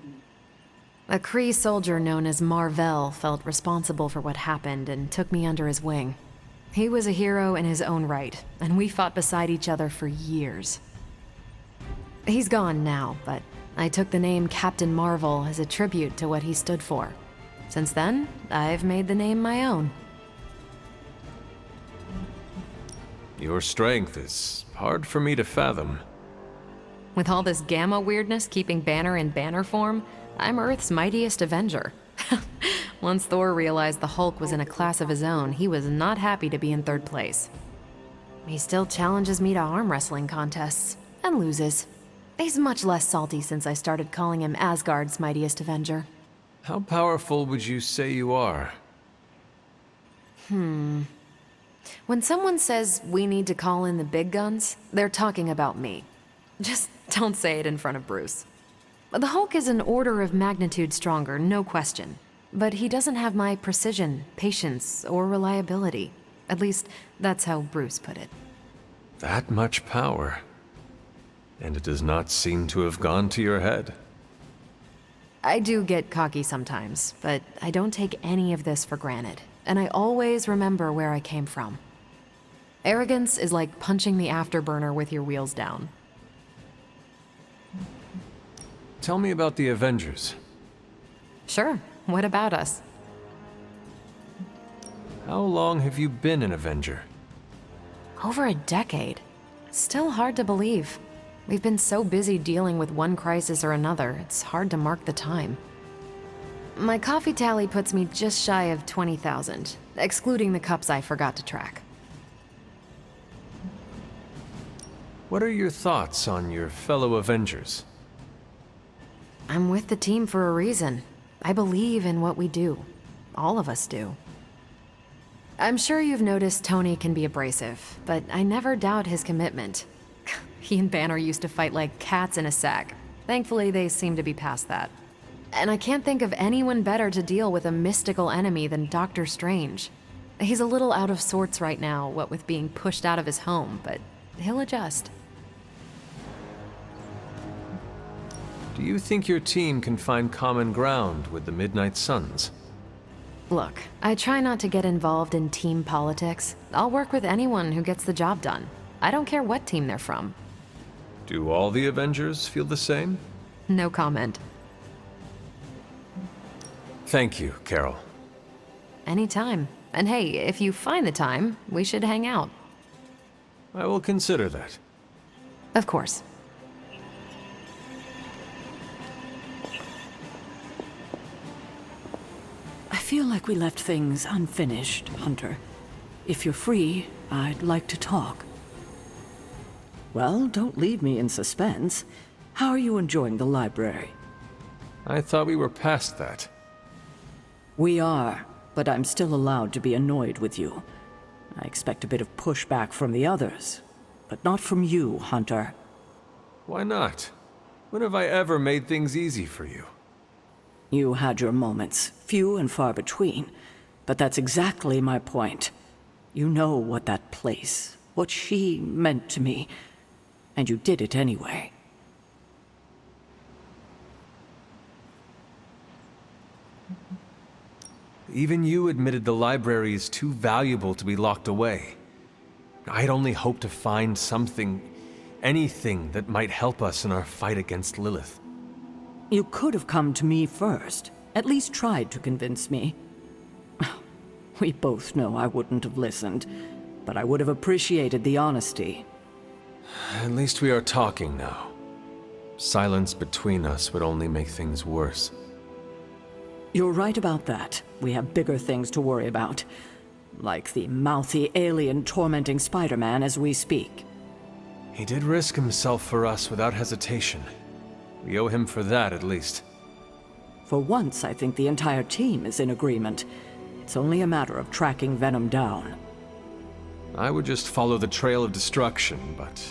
A Kree soldier known as Mar-Vell felt responsible for what happened and took me under his wing. He was a hero in his own right, and we fought beside each other for years. He's gone now, but I took the name Captain Marvel as a tribute to what he stood for. Since then, I've made the name my own. Your strength is hard for me to fathom. With all this gamma weirdness keeping Banner in banner form, I'm Earth's mightiest Avenger. Once Thor realized the Hulk was in a class of his own, he was not happy to be in third place. He still challenges me to arm wrestling contests, and loses. He's much less salty since I started calling him Asgard's mightiest Avenger. How powerful would you say you are? When someone says we need to call in the big guns, they're talking about me. Just don't say it in front of Bruce. The Hulk is an order of magnitude stronger, no question. But he doesn't have my precision, patience, or reliability. At least, that's how Bruce put it. That much power. And it does not seem to have gone to your head. I do get cocky sometimes, but I don't take any of this for granted. And I always remember where I came from. Arrogance is like punching the afterburner with your wheels down. Tell me about the Avengers. Sure. What about us? How long have you been an Avenger? Over a decade. Still hard to believe. We've been so busy dealing with one crisis or another, it's hard to mark the time. My coffee tally puts me just shy of 20,000, excluding the cups I forgot to track. What are your thoughts on your fellow Avengers? I'm with the team for a reason. I believe in what we do. All of us do. I'm sure you've noticed Tony can be abrasive, but I never doubt his commitment. He and Banner used to fight like cats in a sack. Thankfully, they seem to be past that. And I can't think of anyone better to deal with a mystical enemy than Doctor Strange. He's a little out of sorts right now, what with being pushed out of his home, but he'll adjust. Do you think your team can find common ground with the Midnight Suns? Look, I try not to get involved in team politics. I'll work with anyone who gets the job done. I don't care what team they're from. Do all the Avengers feel the same? No comment. Thank you, Carol. Anytime. And hey, if you find the time, we should hang out. I will consider that. Of course. I feel like we left things unfinished, Hunter. If you're free, I'd like to talk. Well, don't leave me in suspense. How are you enjoying the library? I thought we were past that. We are, but I'm still allowed to be annoyed with you. I expect a bit of pushback from the others, but not from you, Hunter. Why not? When have I ever made things easy for you? You had your moments, few and far between, but that's exactly my point. You know what that place, what she meant to me, and you did it anyway. Even you admitted the library is too valuable to be locked away. I'd only hoped to find something, anything that might help us in our fight against Lilith. You could have come to me first, at least tried to convince me. We both know I wouldn't have listened, but I would have appreciated the honesty. At least we are talking now. Silence between us would only make things worse. You're right about that. We have bigger things to worry about. Like the mouthy alien tormenting Spider-Man as we speak. He did risk himself for us without hesitation. We owe him for that, at least. For once, I think the entire team is in agreement. It's only a matter of tracking Venom down. I would just follow the trail of destruction, but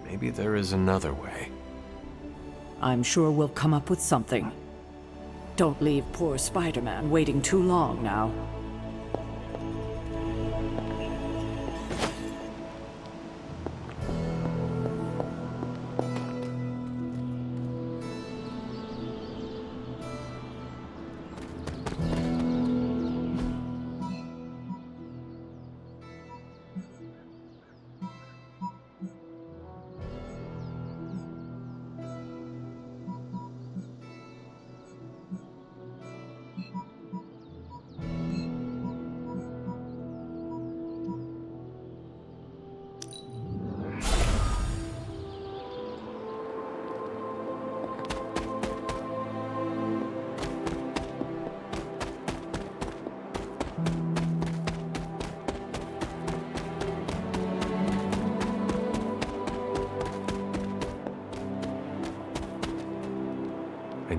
maybe there is another way. I'm sure we'll come up with something. Don't leave poor Spider-Man waiting too long now.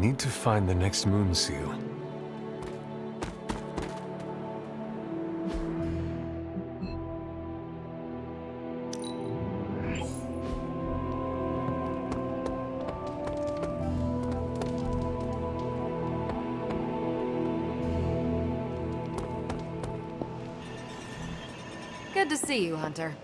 need to find the next moon seal. Good to see you, Hunter.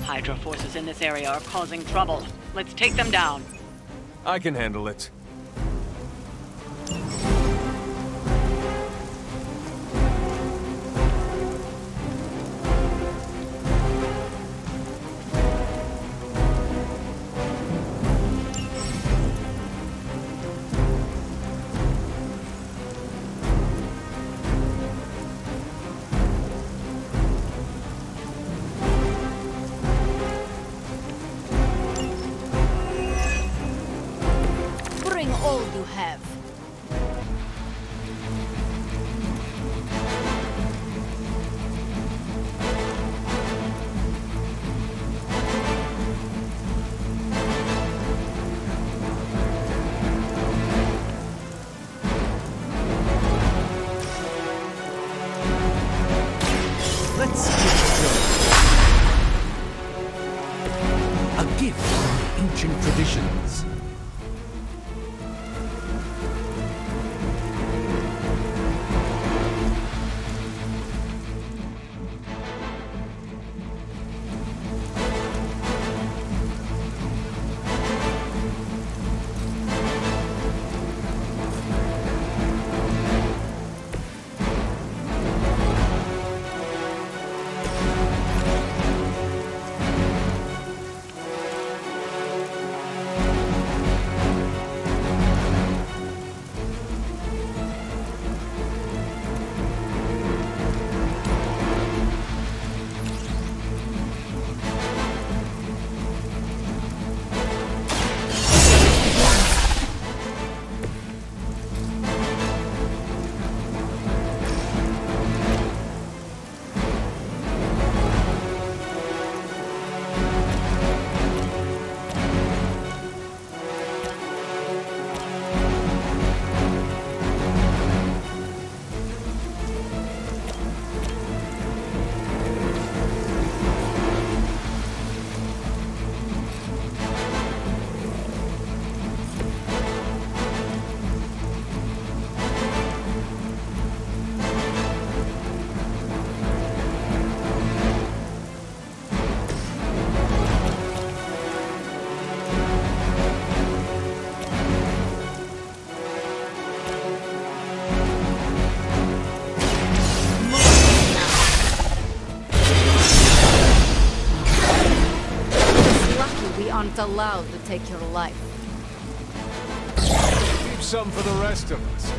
Hydra forces in this area are causing trouble. Let's take them down. I can handle it. Bring all you have. Let's get going. A gift from ancient traditions. wasn't allowed to take your life. Keep some for the rest of us.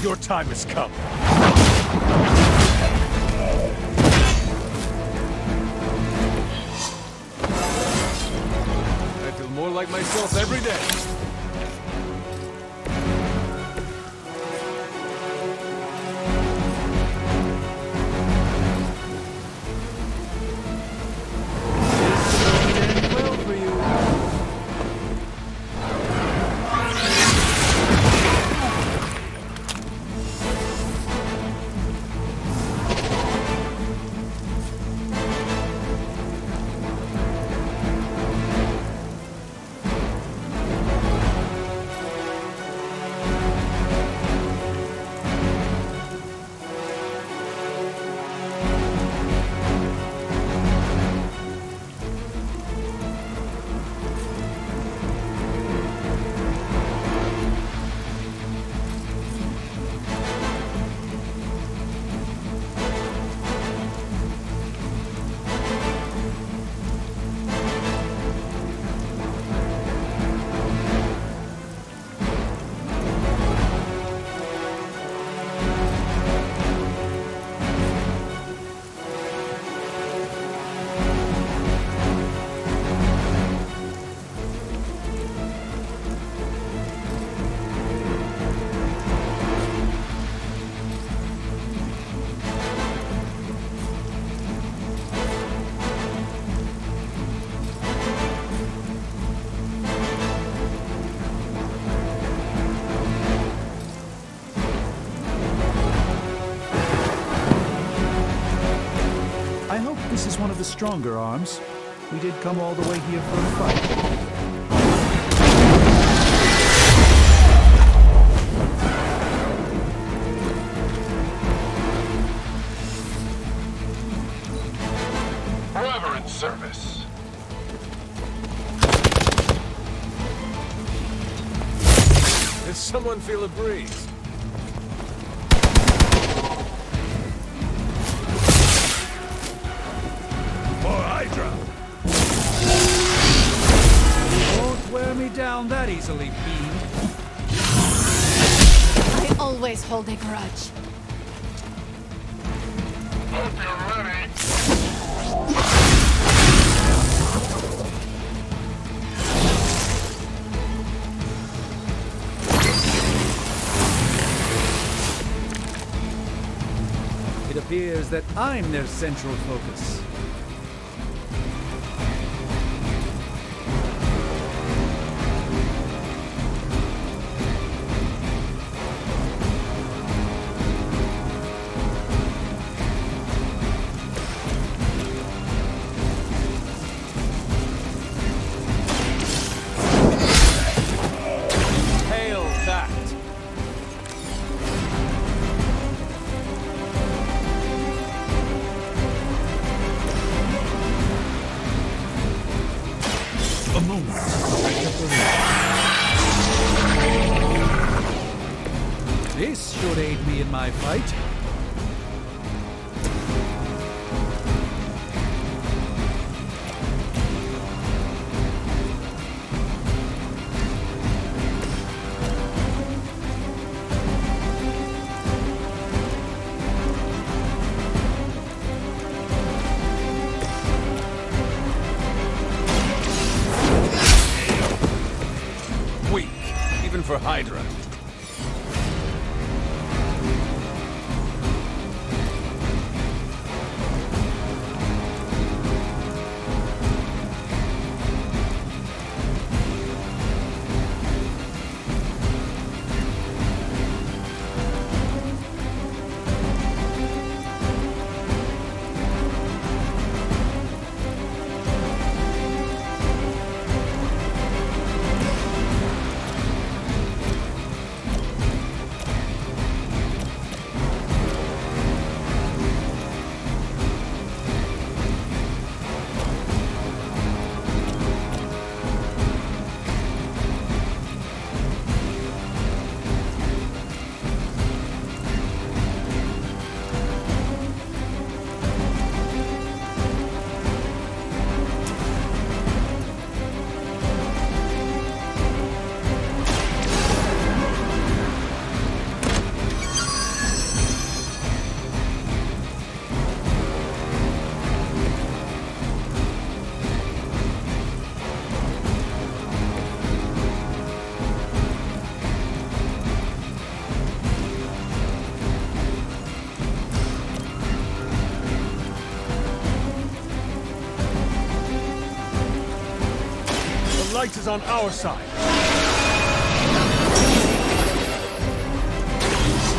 Your time has come. I feel more like myself every day. This is one of the stronger arms. We did come all the way here for a fight. Forever in service. Does someone feel a breeze? Hydra! You won't wear me down that easily, fiend. I always hold a grudge. Hope you're ready. It appears that I'm their central focus. This should aid me in my fight. Weak, even for Hydra. fight is on our side.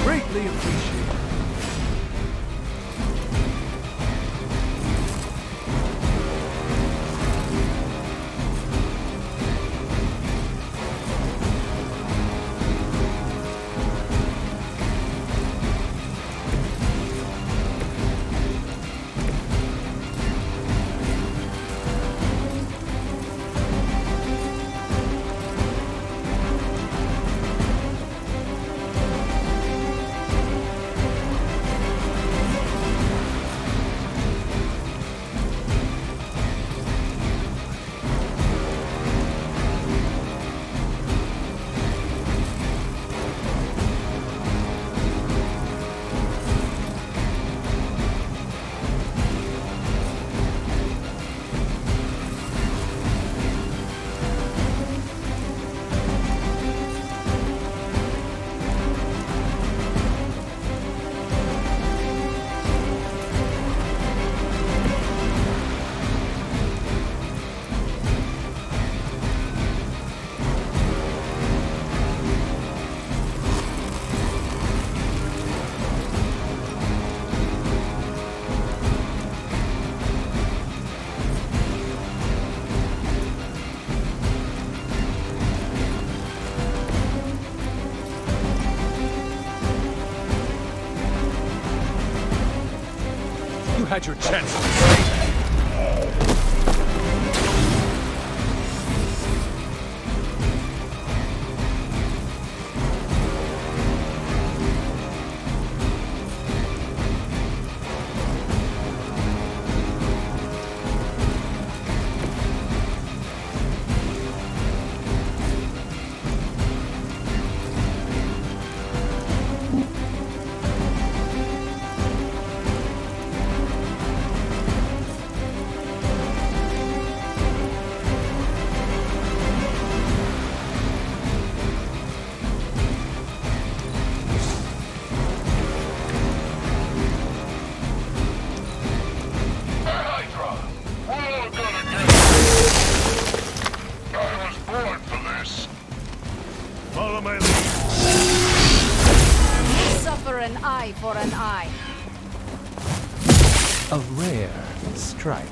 Greatly appreciated. You had your chance to say that. An eye for an eye. A rare strike.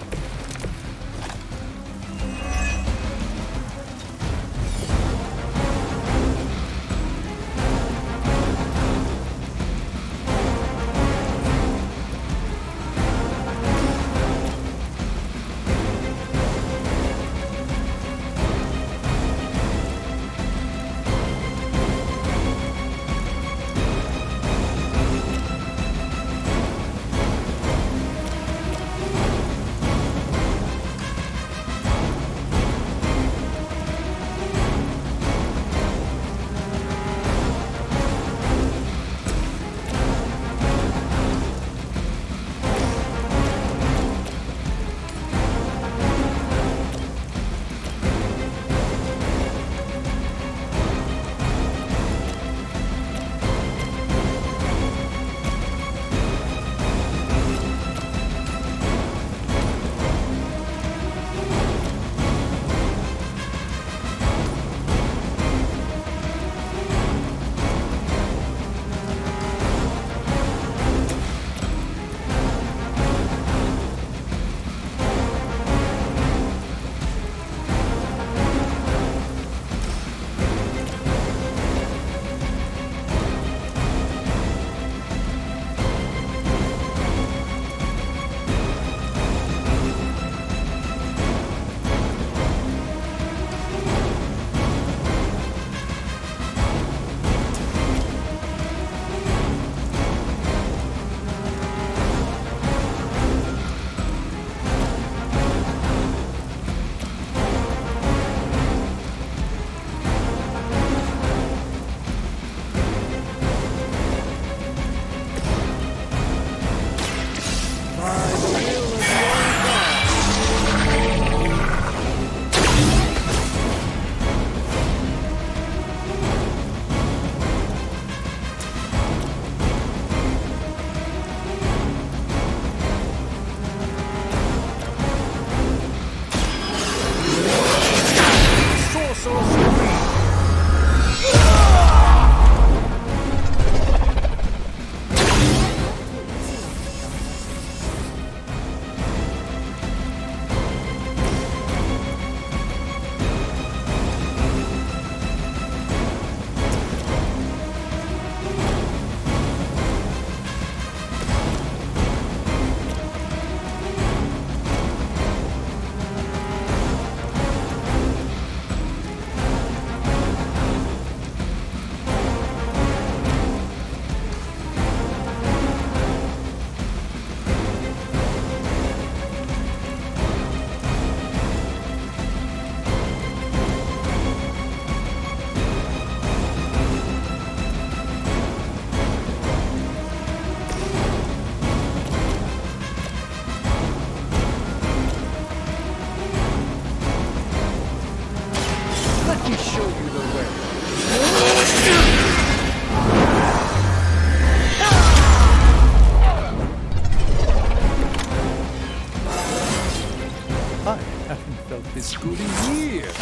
Goody here.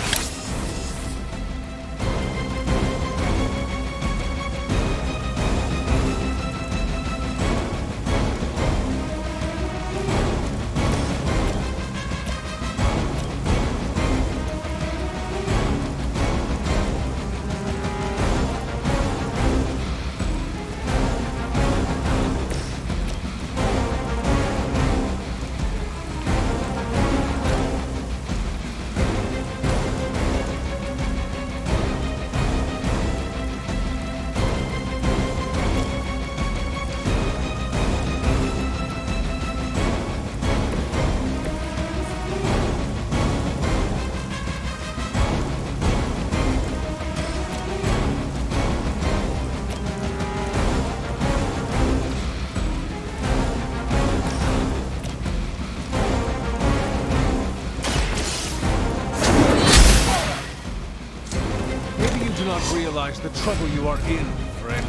Realize the trouble you are in, friend.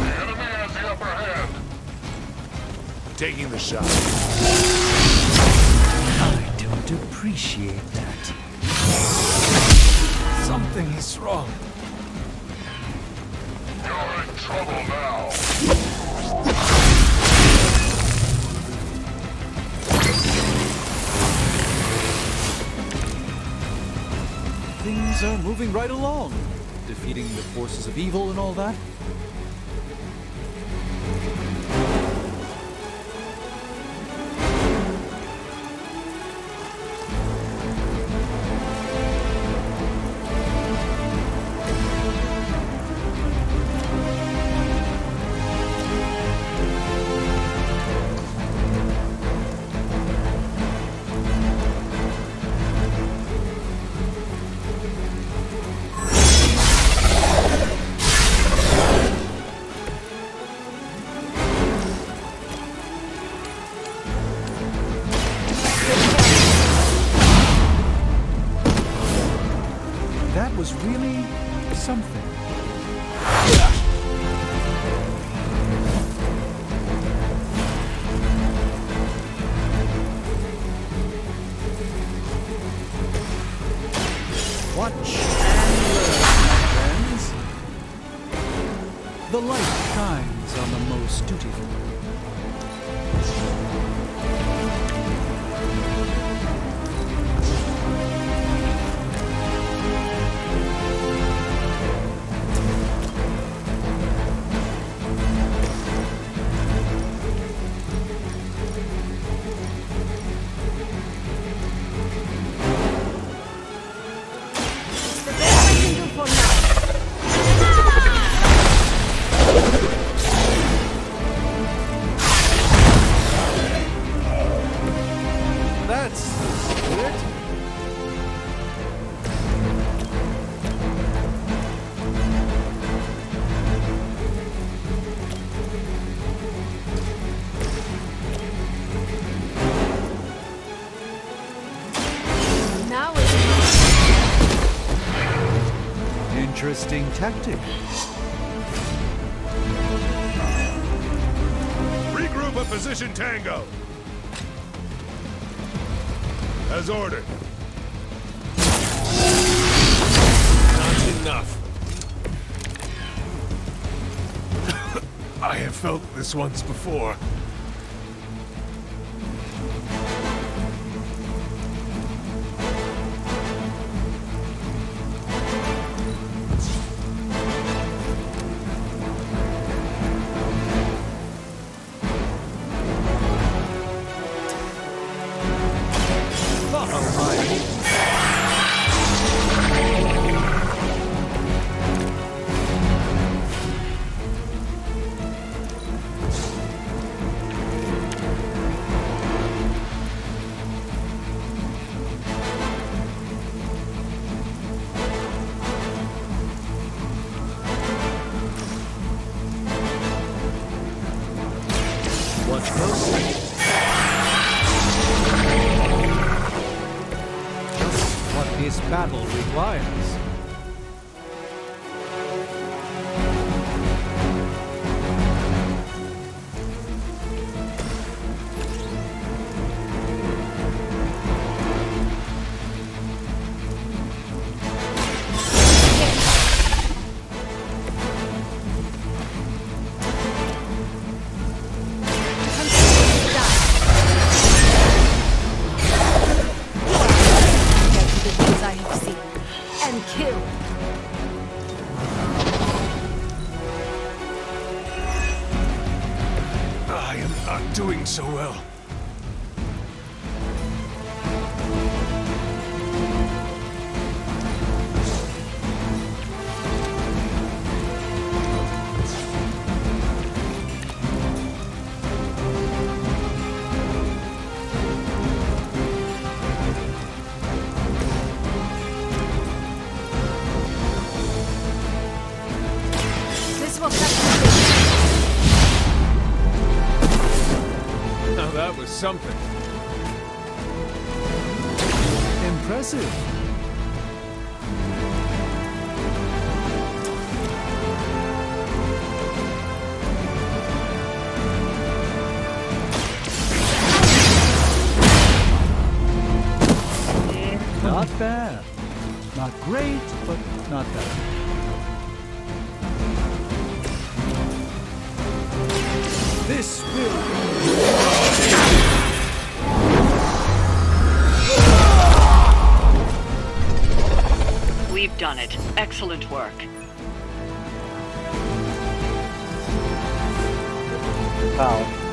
The enemy has the upper hand. Taking the shot. I don't appreciate that. Something is wrong. You're in trouble now. Things are moving right along. Defeating the forces of evil and all that. That was really something. Watch and learn, my friends. The light shines on the most dutiful. That's the spirit. Now it's Interesting tactic. Regroup at position Tango. As ordered. Not enough. I have felt this once before. Watch closely. Just this battle requires. I have seen and killed. I am not doing so well. Now that was something. Impressive. Not bad. Not great, but not bad. This will We've done it. Excellent work. Wow.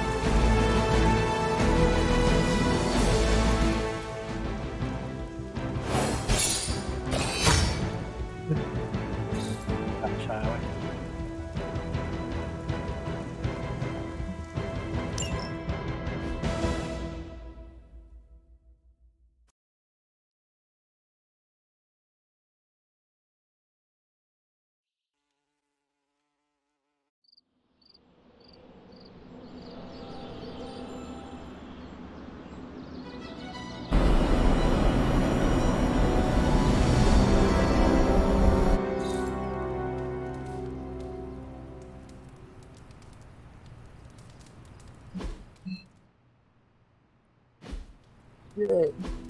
Good.